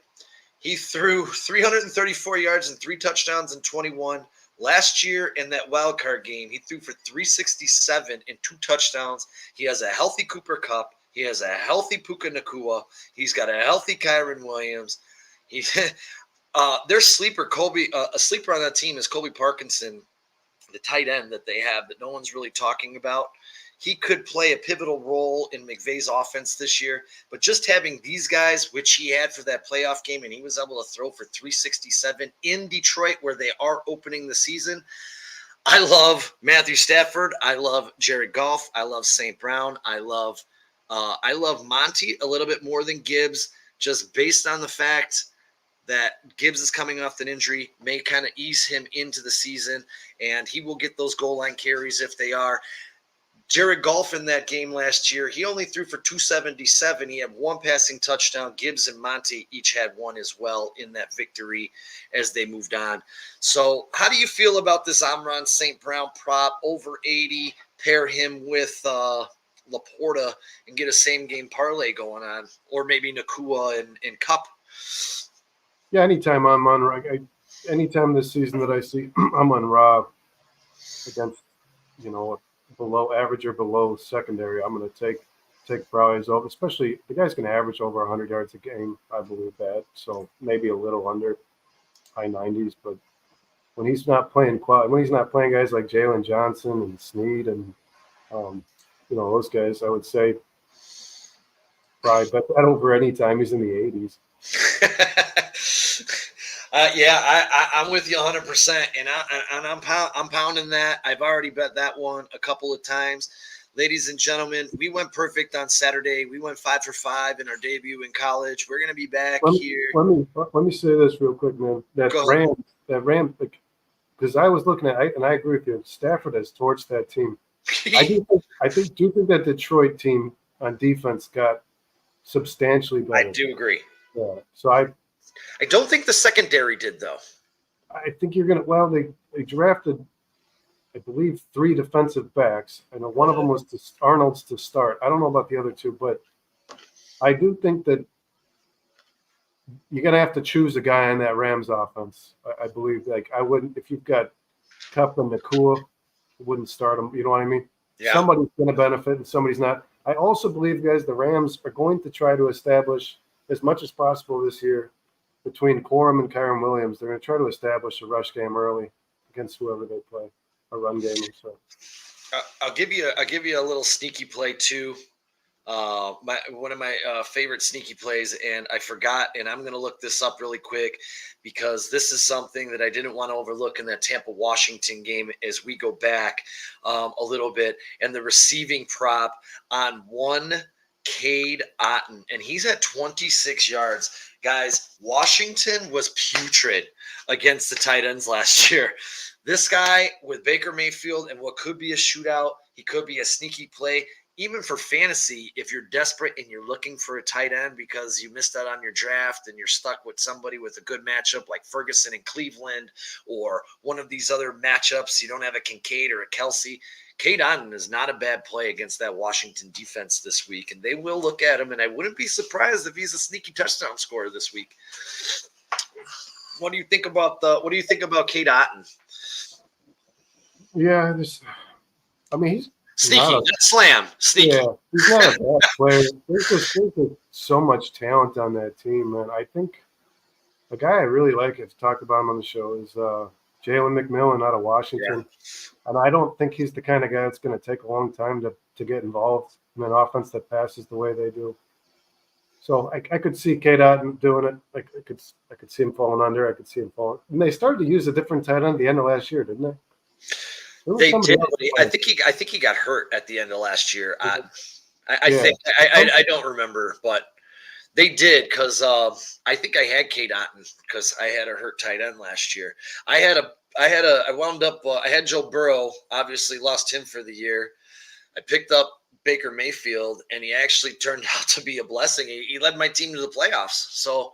[SPEAKER 1] He threw 334 yards and 3 touchdowns in 21. Last year in that wild card game, he threw for 367 and 2 touchdowns. He has a healthy Cooper Kupp. He has a healthy Puka Nacua. He's got a healthy Kyron Williams. Their sleeper, a sleeper on that team is Colby Parkinson, the tight end that they have that no one's really talking about. He could play a pivotal role in McVay's offense this year, but just having these guys, which he had for that playoff game, and he was able to throw for 367 in Detroit where they are opening the season. I love Matthew Stafford. I love Jared Goff. I love St. Brown. I love Monty a little bit more than Gibbs, just based on the fact that Gibbs is coming off an injury, may kind of ease him into the season, and he will get those goal line carries if they are. Jared Goff in that game last year, he only threw for 277. He had 1 passing touchdown. Gibbs and Monty each had 1 as well in that victory as they moved on. So how do you feel about this Amon-Ra St. Brown prop over 80? Pair him with Laporta and get a same-game parlay going on, or maybe Nacua and Kupp.
[SPEAKER 2] Yeah, anytime anytime this season that I see Amon-Ra against, below average or below secondary, I'm going to take Browse over. Especially the guy's going to average over 100 yards a game. I believe that. So maybe a little under high 90s, but when he's not playing guys like Jalen Johnson and Snead and those guys, I would say probably bet that over any time he's in the 80s.
[SPEAKER 1] I'm with you 100%, and I'm pounding that. I've already bet that one a couple of times. ladies and gentlemen, we went perfect on Saturday. We went 5 for 5 in our debut in college. We're going to be back here.
[SPEAKER 2] Let me say this real quick, man. That Ram, because I was looking at, and I agree with you. Stafford has torched that team. I think that Detroit team on defense got substantially better.
[SPEAKER 1] I do agree.
[SPEAKER 2] Yeah. So I
[SPEAKER 1] don't think the secondary did, though.
[SPEAKER 2] I think you're gonna. Well, they drafted, I believe, 3 defensive backs. I know one of them was Arnold's to start. I don't know about the other 2, but I do think that you're gonna have to choose a guy in that Rams offense. I believe. Like I wouldn't, if you've got Kupp and Nakua, wouldn't start them. You know what I mean? Yeah. Somebody's gonna benefit and somebody's not. I also believe, guys, the Rams are going to try to establish as much as possible this year between Corum and Kyron Williams. They're going to try to establish a rush game early against whoever they play, a run game. So
[SPEAKER 1] I'll give you a little sneaky play too. One of my favorite sneaky plays, and I forgot, and I'm going to look this up really quick because this is something that I didn't want to overlook in that Tampa-Washington game as we go back a little bit, and the receiving prop on one Cade Otton, and he's at 26 yards. Guys, Washington was putrid against the tight ends last year. This guy with Baker Mayfield and what could be a shootout, he could be a sneaky play. Even for fantasy, if you're desperate and you're looking for a tight end because you missed out on your draft and you're stuck with somebody with a good matchup like Ferguson in Cleveland or one of these other matchups, you don't have a Kincaid or a Kelsey, Cade Otton is not a bad play against that Washington defense this week, and they will look at him, and I wouldn't be surprised if he's a sneaky touchdown scorer this week. What do you think about Cade Otton?
[SPEAKER 2] Yeah, he's
[SPEAKER 1] sneaky, not slam. Sneaky. Yeah,
[SPEAKER 2] he's not a bad player. There's just so much talent on that team, man. I think a guy I really like, I've talked about him on the show, is Jalen McMillan out of Washington. Yeah. And I don't think he's the kind of guy that's going to take a long time to get involved in an offense that passes the way they do. So I could see Cade Otton doing it. I could see him falling under. I could see him falling. And they started to use a different tight end at the end of last year, didn't they?
[SPEAKER 1] They did. I think he got hurt at the end of last year. I don't remember, but they did because I think I had Cade Otton because I had a hurt tight end last year. I had Joe Burrow. Obviously, lost him for the year. I picked up Baker Mayfield, and he actually turned out to be a blessing. He led my team to the playoffs. So,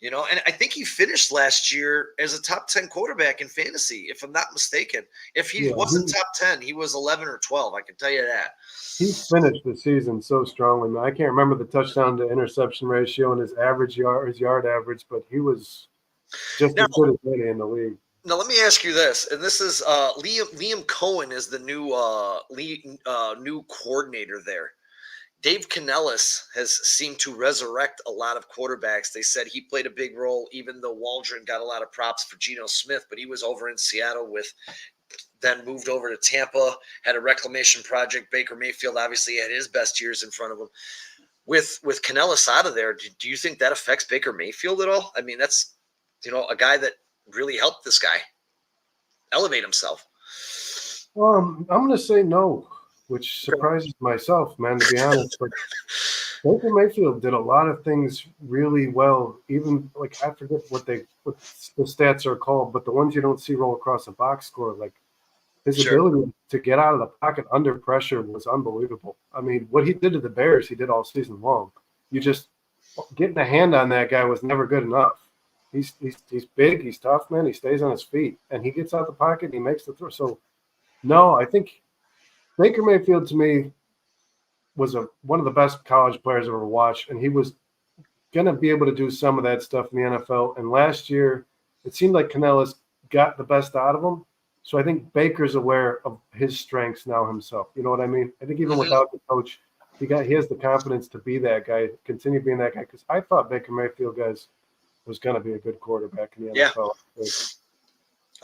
[SPEAKER 1] and I think he finished last year as a top 10 quarterback in fantasy, if I'm not mistaken. If he wasn't top 10, he was 11 or 12. I can tell you that.
[SPEAKER 2] He finished the season so strongly, man. I can't remember the touchdown to interception ratio and his yard average, but he was just as good as any in the league.
[SPEAKER 1] Now, let me ask you this, and this is Liam Cohen is the new coordinator there. Dave Canellis has seemed to resurrect a lot of quarterbacks. They said he played a big role, even though Waldron got a lot of props for Geno Smith, but he was over in Seattle then moved over to Tampa, had a reclamation project. Baker Mayfield obviously had his best years in front of him. With Canellis out of there, do you think that affects Baker Mayfield at all? I mean, that's a guy that really helped this guy elevate himself.
[SPEAKER 2] I'm going to say no, which surprises myself, man, to be honest. But Baker Mayfield did a lot of things really well, even I forget what the stats are called, but the ones you don't see roll across the box score, his ability to get out of the pocket under pressure was unbelievable. I mean, what he did to the Bears, he did all season long. You just getting a hand on that guy was never good enough. He's big, he's tough, man. He stays on his feet, and he gets out the pocket and he makes the throw. So, no, I think Baker Mayfield to me was one of the best college players I've ever watched, and he was going to be able to do some of that stuff in the NFL. And last year, it seemed like Canellis got the best out of him. So I think Baker's aware of his strengths now himself. You know what I mean? I think even without the coach, he has the confidence to be that guy, continue being that guy. Because I thought Baker Mayfield, guys, was going to be a good quarterback in the NFL.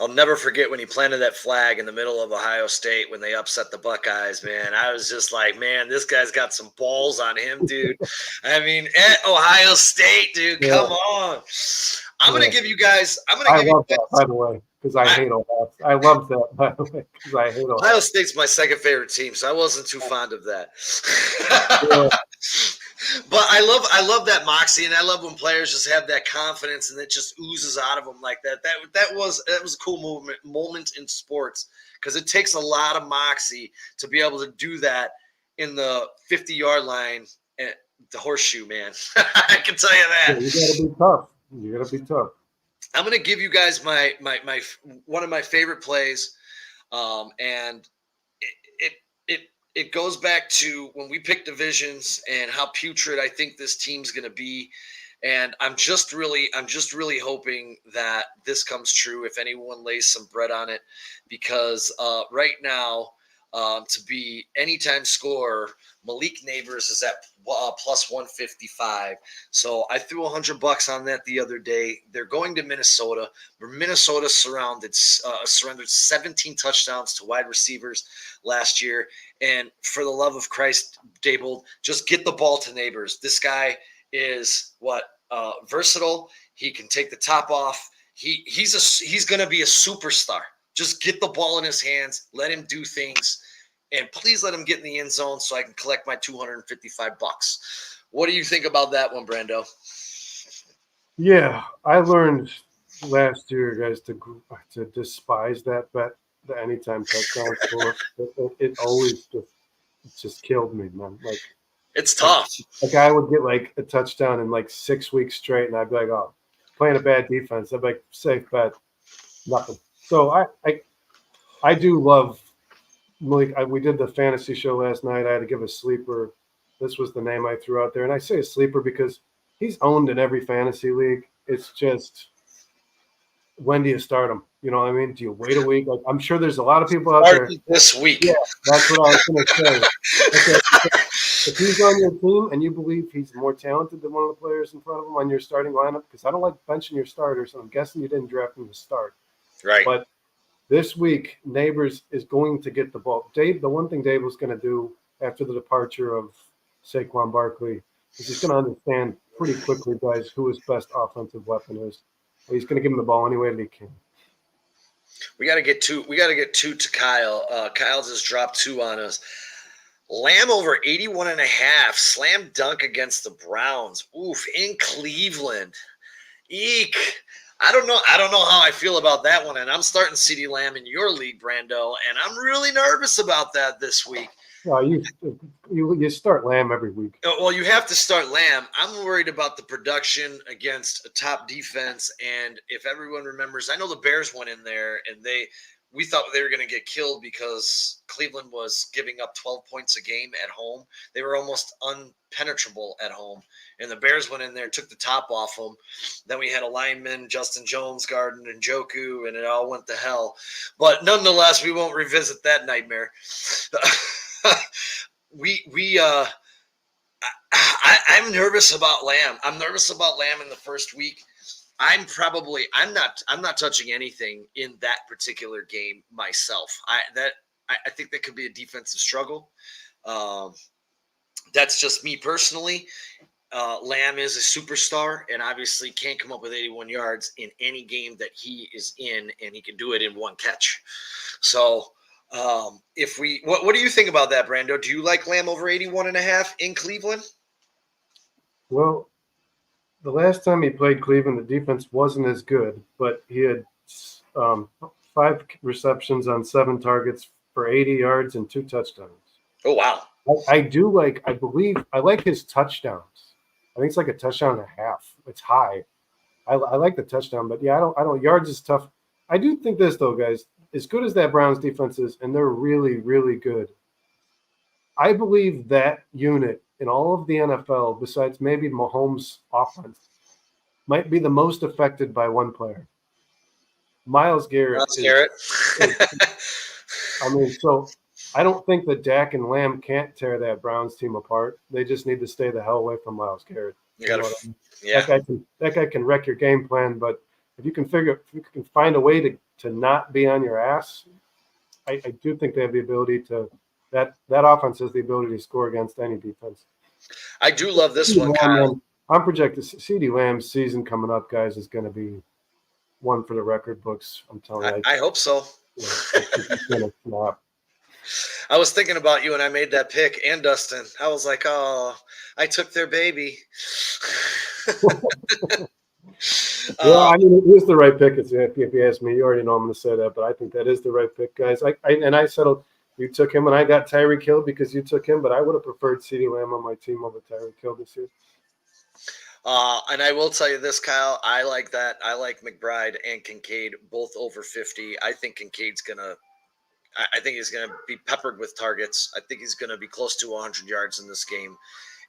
[SPEAKER 1] I'll never forget when he planted that flag in the middle of Ohio State when they upset the Buckeyes, man. I was just like, man, this guy's got some balls on him, dude. I mean, at Ohio State, dude,
[SPEAKER 2] Yeah,
[SPEAKER 1] come on. I'm
[SPEAKER 2] yeah.
[SPEAKER 1] gonna give you guys.
[SPEAKER 2] I love that, by the way, because I hate Ohio. I love that, by the way, because I hate Ohio.
[SPEAKER 1] Ohio State's my second favorite team, so I wasn't too fond of that.
[SPEAKER 2] Yeah.
[SPEAKER 1] But I love that moxie, and I love when players just have that confidence and it just oozes out of them like that. That was a cool moment in sports because it takes a lot of moxie to be able to do that in the 50-yard line at the horseshoe, man. I can tell you that.
[SPEAKER 2] Yeah, you got to be tough. You got to be tough.
[SPEAKER 1] I'm gonna give you guys my one of my favorite plays, and it goes back to when we picked divisions and how putrid I think this team's going to be. And I'm just really hoping that this comes true if anyone lays some bread on it, because right now, to be anytime scorer, Malik Neighbors is at plus 155. So I threw $100 on that the other day. They're going to Minnesota, where Minnesota surrendered 17 touchdowns to wide receivers last year. And for the love of Christ, Dable, just get the ball to Neighbors. This guy is versatile. He can take the top off. He's going to be a superstar. Just get the ball in his hands. Let him do things. And please let him get in the end zone so I can collect my $255. What do you think about that one, Brando?
[SPEAKER 2] Yeah, I learned last year, guys, to despise that bet, the anytime touchdown score. It always just killed me, man. Like,
[SPEAKER 1] it's tough.
[SPEAKER 2] A guy would get like a touchdown in like 6 weeks straight, and I'd be like, oh, playing a bad defense. I'd be like, safe bet, nothing. So I do love Malik. We did the fantasy show last night. I had to give a sleeper. This was the name I threw out there, and I say a sleeper because he's owned in every fantasy league. It's just, when do you start him? You know what I mean? Do you wait a week? Like, I'm sure there's a lot of people out there.
[SPEAKER 1] This week.
[SPEAKER 2] Yeah, that's what I was going to say. Okay. If he's on your team and you believe he's more talented than one of the players in front of him on your starting lineup, because I don't like benching your starters, so I'm guessing you didn't draft him to start.
[SPEAKER 1] Right.
[SPEAKER 2] But this week, Neighbors is going to get the ball. The one thing Dave was going to do after the departure of Saquon Barkley is he's going to understand pretty quickly, guys, who his best offensive weapon is. He's going to give him the ball any way that he can.
[SPEAKER 1] We got to get two to Kyle. Kyle just dropped 2 on us. Lamb over 81.5. Slam dunk against the Browns. Oof, in Cleveland. Eek. I don't know how I feel about that one. And I'm starting CeeDee Lamb in your league, Brando, and I'm really nervous about that this week.
[SPEAKER 2] Well, you start Lamb every week.
[SPEAKER 1] Well, you have to start Lamb. I'm worried about the production against a top defense. And if everyone remembers, I know the Bears went in there and we thought they were going to get killed because Cleveland was giving up 12 points a game at home. They were almost unpenetrable at home. And the Bears went in there, took the top off them. Then we had a lineman, Justin Jones, Garden, and Njoku, and it all went to hell. But nonetheless, we won't revisit that nightmare. I'm nervous about Lamb. I'm nervous about Lamb in the first week. I'm not touching anything in that particular game myself. I think that could be a defensive struggle. That's just me personally. Lamb is a superstar and obviously can't come up with 81 yards in any game that he is in, and he can do it in one catch. So what do you think about that, Brando? Do you like Lamb over 81.5 in Cleveland?
[SPEAKER 2] Well, the last time he played Cleveland, the defense wasn't as good, but he had 5 receptions on 7 targets for 80 yards and 2 touchdowns.
[SPEAKER 1] Oh, wow.
[SPEAKER 2] I like his touchdowns. I think it's like a touchdown and a half. It's high. I like the touchdown, but yeah, I don't. Yards is tough. I do think this though, guys. As good as that Browns defense is, and they're really, really good, I believe that unit in all of the NFL, besides maybe Mahomes' offense, might be the most affected by one player. Myles Garrett. I mean, so I don't think that Dak and Lamb can't tear that Browns team apart. They just need to stay the hell away from Myles Garrett. That guy can wreck your game plan, but if you can find a way to not be on your ass, I do think they have the ability to. That offense has the ability to score against any defense.
[SPEAKER 1] I do love this
[SPEAKER 2] CeeDee
[SPEAKER 1] one,
[SPEAKER 2] Lamb,
[SPEAKER 1] Kyle.
[SPEAKER 2] man, I'm projecting CeeDee Lamb's season coming up, guys, is going to be one for the record books. I'm telling you.
[SPEAKER 1] I hope so.
[SPEAKER 2] It's going to snap.
[SPEAKER 1] I was thinking about you when I made that pick, and Dustin. I was like, oh, I took their baby.
[SPEAKER 2] Yeah, I mean, it is the right pick. If you ask me, you already know I'm going to say that, but I think that is the right pick, guys. I settled. You took him, and I got Tyreek Hill because you took him, but I would have preferred CeeDee Lamb on my team over Tyreek Hill this year.
[SPEAKER 1] And I will tell you this, Kyle. I like that. I like McBride and Kincaid both over 50. I think Kincaid's gonna. I think he's gonna be peppered with targets. I think he's gonna be close to 100 yards in this game.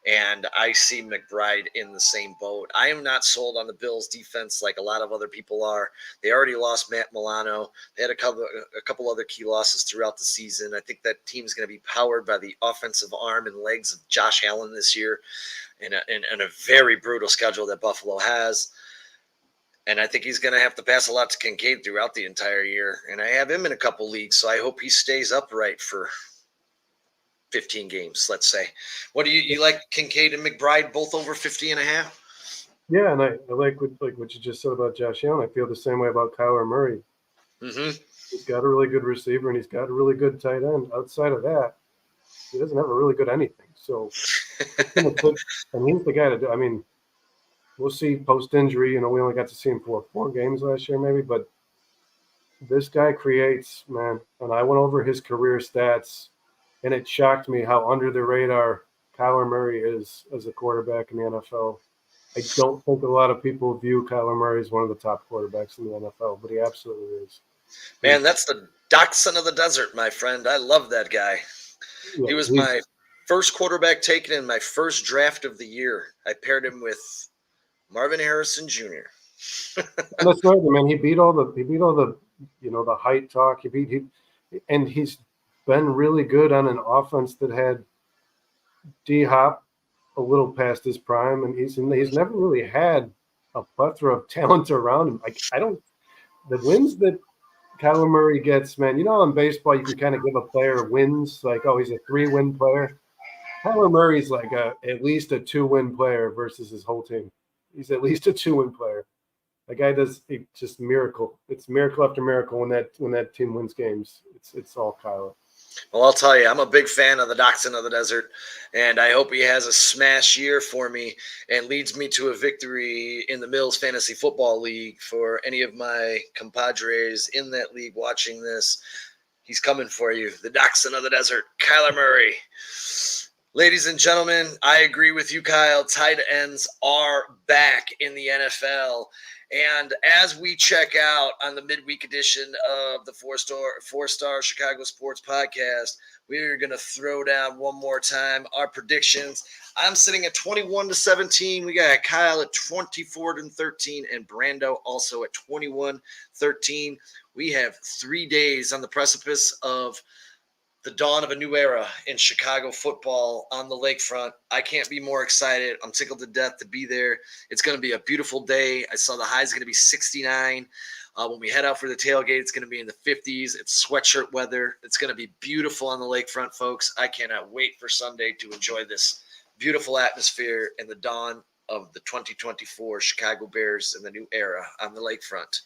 [SPEAKER 1] And I see McBride in the same boat. I am not sold on the Bills' defense like a lot of other people are. They already lost Matt Milano. They had a couple other key losses throughout the season. I think that team's going to be powered by the offensive arm and legs of Josh Allen this year, and a very brutal schedule that Buffalo has. And I think he's going to have to pass a lot to Kincaid throughout the entire year. And I have him in a couple leagues, so I hope he stays upright for 15 games, let's say. What do you like Kincaid and McBride both over 50 and a half?
[SPEAKER 2] Yeah, and I like what you just said about Josh Allen. I feel the same way about Kyler Murray.
[SPEAKER 1] Mm-hmm.
[SPEAKER 2] He's got a really good receiver, and he's got a really good tight end. Outside of that, he doesn't have a really good anything. So, and he's the guy to do. I mean, we'll see post-injury. We only got to see him for 4 games last year, maybe, but this guy creates, man. And I went over his career stats, and it shocked me how under the radar Kyler Murray is as a quarterback in the NFL. I don't think a lot of people view Kyler Murray as one of the top quarterbacks in the NFL, but he absolutely is.
[SPEAKER 1] Man, that's the dachshund of the desert, my friend. I love that guy.
[SPEAKER 2] Yeah,
[SPEAKER 1] he was my first quarterback taken in my first draft of the year. I paired him with Marvin Harrison Jr.
[SPEAKER 2] That's right, man. He beat all the the height talk. And he's been really good on an offense that had D-Hop a little past his prime, and he's never really had a plethora of talent around him. The wins that Kyler Murray gets, man. In baseball you can kind of give a player wins, like, oh, he's a 3-win player. Kyler Murray's like at least a 2-win player versus his whole team. He's at least a 2-win player. The guy does just miracle. It's miracle after miracle when that team wins games. It's all Kyler.
[SPEAKER 1] Well, I'll tell you, I'm a big fan of the Dachshund of the Desert, and I hope he has a smash year for me and leads me to a victory in the Mills Fantasy Football League. For any of my compadres in that league watching this, he's coming for you. The Dachshund of the Desert, Kyler Murray. Ladies and gentlemen, I agree with you, Kyle. Tight ends are back in the NFL. And as we check out on the midweek edition of the four-star Chicago Sports Podcast, we are going to throw down one more time our predictions. I'm sitting at 21-17. We got Kyle at 24-13, and Brando also at 21-13. We have 3 days on the precipice of the dawn of a new era in Chicago football on the lakefront. I can't be more excited. I'm tickled to death to be there. It's going to be a beautiful day. I saw the high is going to be 69. When we head out for the tailgate, it's going to be in the 50s. It's sweatshirt weather. It's going to be beautiful on the lakefront, folks. I cannot wait for Sunday to enjoy this beautiful atmosphere and the dawn of the 2024 Chicago Bears and the new era on the lakefront.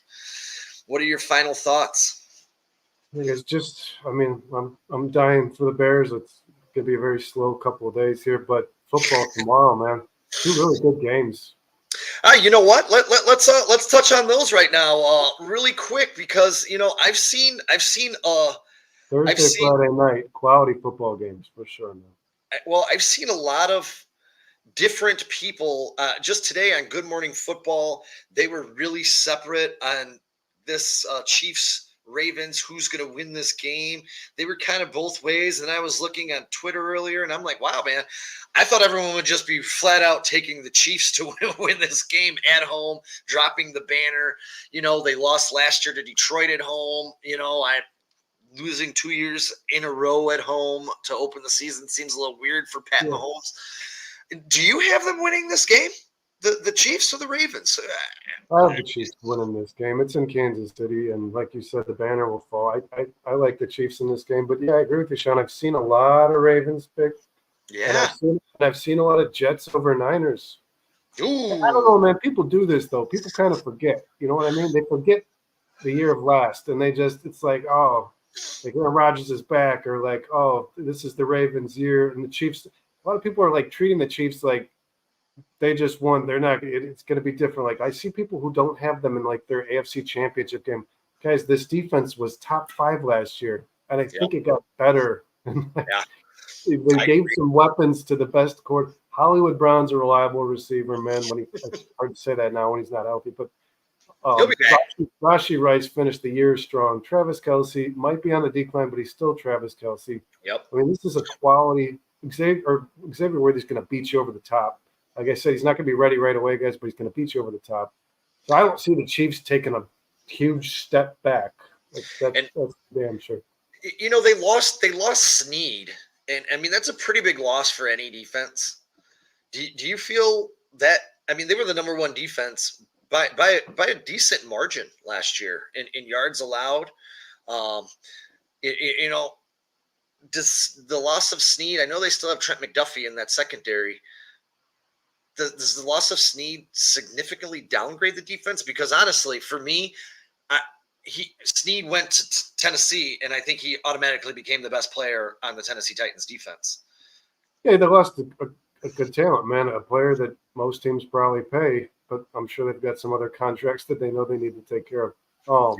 [SPEAKER 1] What are your final thoughts?
[SPEAKER 2] It's just, I'm dying for the Bears. It's gonna be a very slow couple of days here, but football tomorrow, man. 2 really good games.
[SPEAKER 1] You know what? Let's touch on those right now, really quick, because I've seen
[SPEAKER 2] Thursday, Friday night quality football games for sure, man.
[SPEAKER 1] Well, I've seen a lot of different people. Just today on Good Morning Football, they were really separate on this Chiefs Ravens, who's going to win this game. They were kind of both ways. And I was looking on Twitter earlier, and I'm like, wow, man, I thought everyone would just be flat out taking the Chiefs to win this game at home, dropping the banner. They lost last year to Detroit at home. Losing 2 years in a row at home to open the season seems a little weird for Pat Mahomes. Do you have them winning this game? the Chiefs or the Ravens?
[SPEAKER 2] I have the Chiefs winning this game. It's in Kansas City, and like you said, the banner will fall. I like the Chiefs in this game, but yeah, I agree with you, Sean. I've seen a lot of Ravens pick, and
[SPEAKER 1] Yeah.
[SPEAKER 2] I've seen a lot of Jets over Niners. I don't
[SPEAKER 1] Ooh.
[SPEAKER 2] know, man. People do this though. People kind of forget. You know what I mean? They forget the year of last, and it's like, oh, like Aaron Rodgers is back, or like, oh, this is the Ravens' year, and the Chiefs. A lot of people are like treating the Chiefs like they just won. They're not. It's going to be different. Like I see people who don't have them in like their AFC Championship game. Guys, this defense was top 5 last year, and I
[SPEAKER 1] Yep.
[SPEAKER 2] think it got better.
[SPEAKER 1] Yeah.
[SPEAKER 2] They
[SPEAKER 1] I
[SPEAKER 2] gave
[SPEAKER 1] agree.
[SPEAKER 2] some weapons to the best court. Hollywood Brown's a reliable receiver, man. When it's hard to say that now when he's not healthy, but
[SPEAKER 1] He'll be back.
[SPEAKER 2] Rashi Rice finished the year strong. Travis Kelce might be on the decline, but he's still Travis Kelce.
[SPEAKER 1] Yep.
[SPEAKER 2] I mean, this is a quality Xavier Worthy's going to beat you over the top. Like I said, he's not going to be ready right away, guys, but he's going to beat you over the top. So I don't see the Chiefs taking a huge step back. That's damn sure.
[SPEAKER 1] You know, they lost Snead, and I mean that's a pretty big loss for any defense. Do you feel that? I mean, they were the number one defense by a decent margin last year in yards allowed. You know, does the loss of Snead? I know they still have Trent McDuffie in that secondary. Does the loss of Snead significantly downgrade the defense? Because honestly, for me, Snead went to Tennessee, and I think he automatically became the best player on the Tennessee Titans defense.
[SPEAKER 2] Yeah, they lost a good talent, man. A player that most teams probably pay, but I'm sure they've got some other contracts that they know they need to take care of.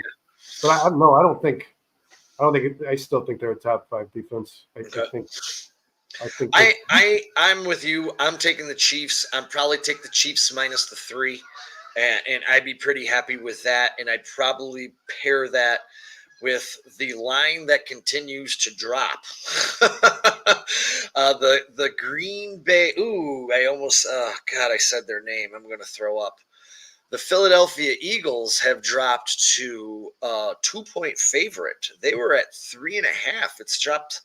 [SPEAKER 2] But I don't think. I still think they're a top 5 defense.
[SPEAKER 1] I'm with you. I'm taking the Chiefs. I'm probably take the Chiefs minus the 3, and I'd be pretty happy with that. And I'd probably pair that with the line that continues to drop. The Green Bay. Ooh, I almost. God, I said their name. I'm going to throw up. The Philadelphia Eagles have dropped to 2-point favorite. They were at 3.5. It's dropped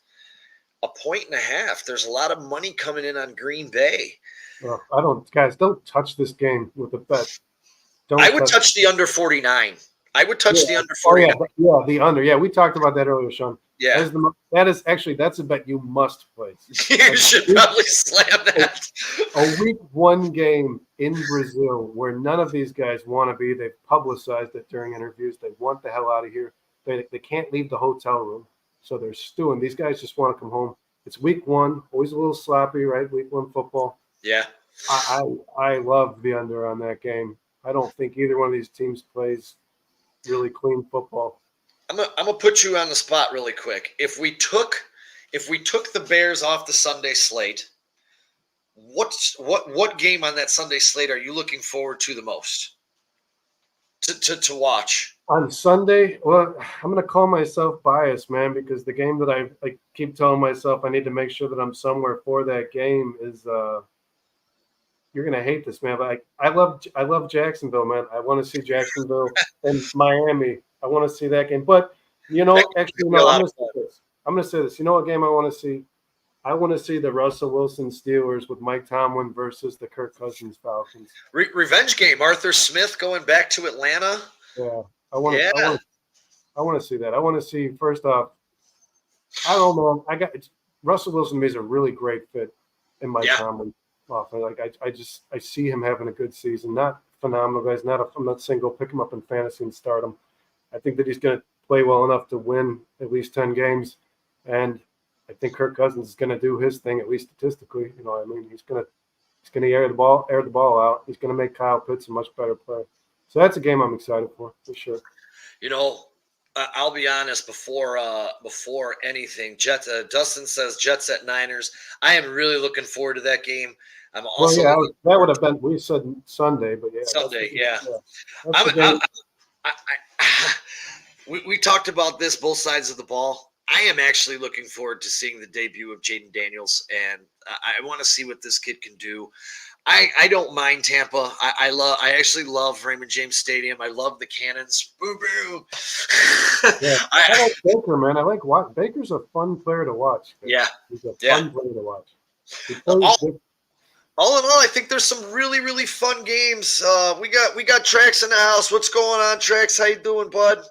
[SPEAKER 1] 1.5. There's a lot of money coming in on Green Bay.
[SPEAKER 2] Guys, don't touch this game with a bet.
[SPEAKER 1] I would touch the under 49. I would touch the under 49.
[SPEAKER 2] Yeah, the under. Yeah, we talked about that earlier, Sean.
[SPEAKER 1] Yeah.
[SPEAKER 2] That's a bet you must place.
[SPEAKER 1] You should probably slam that.
[SPEAKER 2] A week 1 game in Brazil where none of these guys want to be. They've publicized it during interviews. They want the hell out of here. They can't leave the hotel room, so they're stewing. These guys just want to come home. It's week 1, always a little sloppy, right? Week 1 football.
[SPEAKER 1] Yeah.
[SPEAKER 2] I love the under on that game. I don't think either one of these teams plays really clean football.
[SPEAKER 1] I'm gonna put you on the spot really quick. If we took the Bears off the Sunday slate, what game on that Sunday slate are you looking forward to the most to watch?
[SPEAKER 2] On Sunday, well, I'm going to call myself biased, man, because the game that I keep telling myself I need to make sure that I'm somewhere for that game is you're going to hate this, man, but I love Jacksonville, man. I want to see Jacksonville and Miami. I want to see that game. But, I'm going to say this. You know what game I want to see? I want to see the Russell Wilson Steelers with Mike Tomlin versus the Kirk Cousins Falcons.
[SPEAKER 1] Revenge game. Arthur Smith going back to Atlanta.
[SPEAKER 2] Yeah. I want to see that. I want to see, first off, I don't know. Russell Wilson is a really great fit in Mike Tomlin. I see him having a good season. Not phenomenal, guys. I'm not single. Pick him up in fantasy and start him. I think that he's going to play well enough to win at least 10 games. And I think Kirk Cousins is going to do his thing, at least statistically. You know what I mean? He's going to air the ball out. He's going to make Kyle Pitts a much better player. So that's a game I'm excited for sure.
[SPEAKER 1] I'll be honest. Before anything, Dustin says Jets at Niners. I am really looking forward to that game. I'm also
[SPEAKER 2] that would have been, we said Sunday, but yeah,
[SPEAKER 1] Sunday.
[SPEAKER 2] Yeah.
[SPEAKER 1] We talked about this, both sides of the ball. I am actually looking forward to seeing the debut of Jaden Daniels, and I want to see what this kid can do. I don't mind Tampa. I actually love Raymond James Stadium. I love the cannons. Boom, boom.
[SPEAKER 2] Yeah. I like Baker, man. I like Baker's a fun player to watch.
[SPEAKER 1] Yeah.
[SPEAKER 2] He's a fun player to watch.
[SPEAKER 1] all in all, I think there's some really, really fun games. We got Trax in the house. What's going on, Trax? How you doing, bud?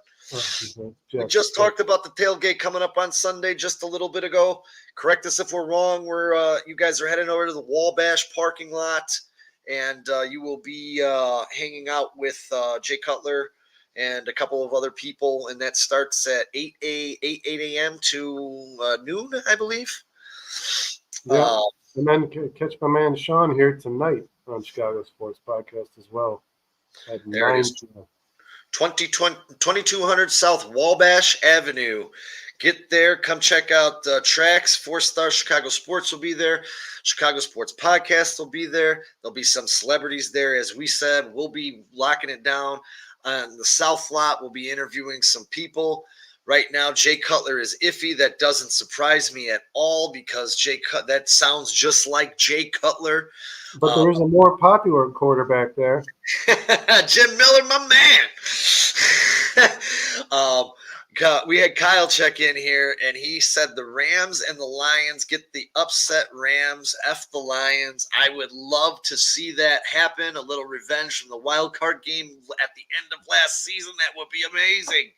[SPEAKER 1] We just talked about the tailgate coming up on Sunday just a little bit ago. Correct us if we're wrong. You guys are heading over to the Wabash parking lot, and you will be hanging out with Jay Cutler and a couple of other people, and that starts at 8 a.m. to noon, I believe.
[SPEAKER 2] Yeah, and then catch my man Sean here tonight on Chicago Sports Podcast as well at
[SPEAKER 1] There
[SPEAKER 2] 9
[SPEAKER 1] it is.
[SPEAKER 2] p.m.
[SPEAKER 1] 2200 South Wabash Avenue. Get there. Come check out Tracks. 4-Star Chicago Sports will be there. Chicago Sports Podcast will be there. There'll be some celebrities there. As we said, we'll be locking it down on the South Lot. We'll be interviewing some people. Right now, Jay Cutler is iffy. That doesn't surprise me at all because that sounds just like Jay Cutler.
[SPEAKER 2] But there is a more popular quarterback there.
[SPEAKER 1] Jim Miller, my man. We had Kyle check in here, and he said the Rams and the Lions get the upset Rams, F the Lions. I would love to see that happen. A little revenge from the wild card game at the end of last season. That would be amazing.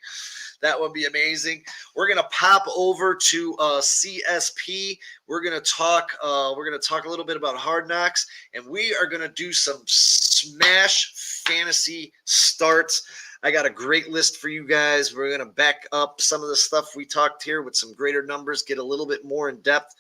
[SPEAKER 1] That would be amazing. We're gonna pop over to CSP. We're gonna talk a little bit about Hard Knocks, and we are gonna do some smash fantasy starts. I got a great list for you guys. We're gonna back up some of the stuff we talked here with some greater numbers, get a little bit more in depth.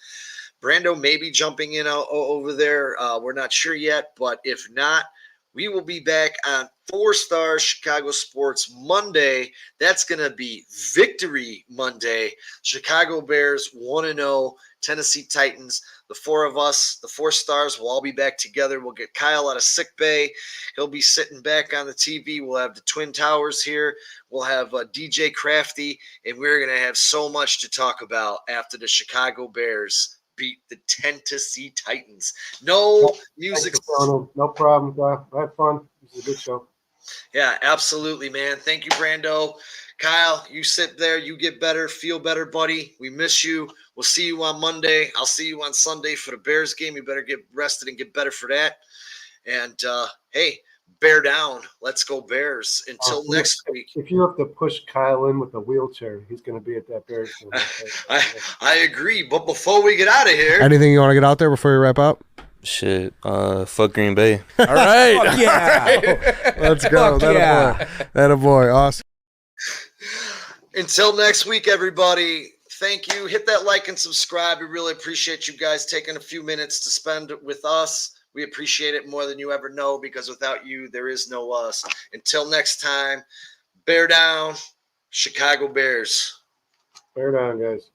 [SPEAKER 1] Brando may be jumping in over there. We're not sure yet, but if not, we will be back on 4-Star Chicago Sports Monday. That's going to be Victory Monday. Chicago Bears 1-0, Tennessee Titans. The four of us, the 4 stars, will all be back together. We'll get Kyle out of sick bay. He'll be sitting back on the TV. We'll have the Twin Towers here. We'll have DJ Crafty, and we're going to have so much to talk about after the Chicago Bears beat the Tennessee Titans. No music.
[SPEAKER 2] No problem, guy. I had fun. This is a good show.
[SPEAKER 1] Yeah, absolutely, man. Thank you, Brando. Kyle, you sit there. You get better. Feel better, buddy. We miss you. We'll see you on Monday. I'll see you on Sunday for the Bears game. You better get rested and get better for that. And, hey, bear down. Let's go Bears. Until next week.
[SPEAKER 2] If you have to push Kyle in with a wheelchair, he's going to be at that Bears game.
[SPEAKER 1] I agree. But before we get out of here.
[SPEAKER 3] Anything you want to get out there before we wrap up?
[SPEAKER 4] Shit, fuck Green Bay.
[SPEAKER 3] All right.
[SPEAKER 5] Fuck yeah.
[SPEAKER 3] All right. Let's go. That a boy. Awesome.
[SPEAKER 1] Until next week, everybody. Thank you. Hit that like and subscribe. We really appreciate you guys taking a few minutes to spend with us. We appreciate it more than you ever know because without you, there is no us. Until next time, bear down, Chicago Bears.
[SPEAKER 2] Bear down, guys.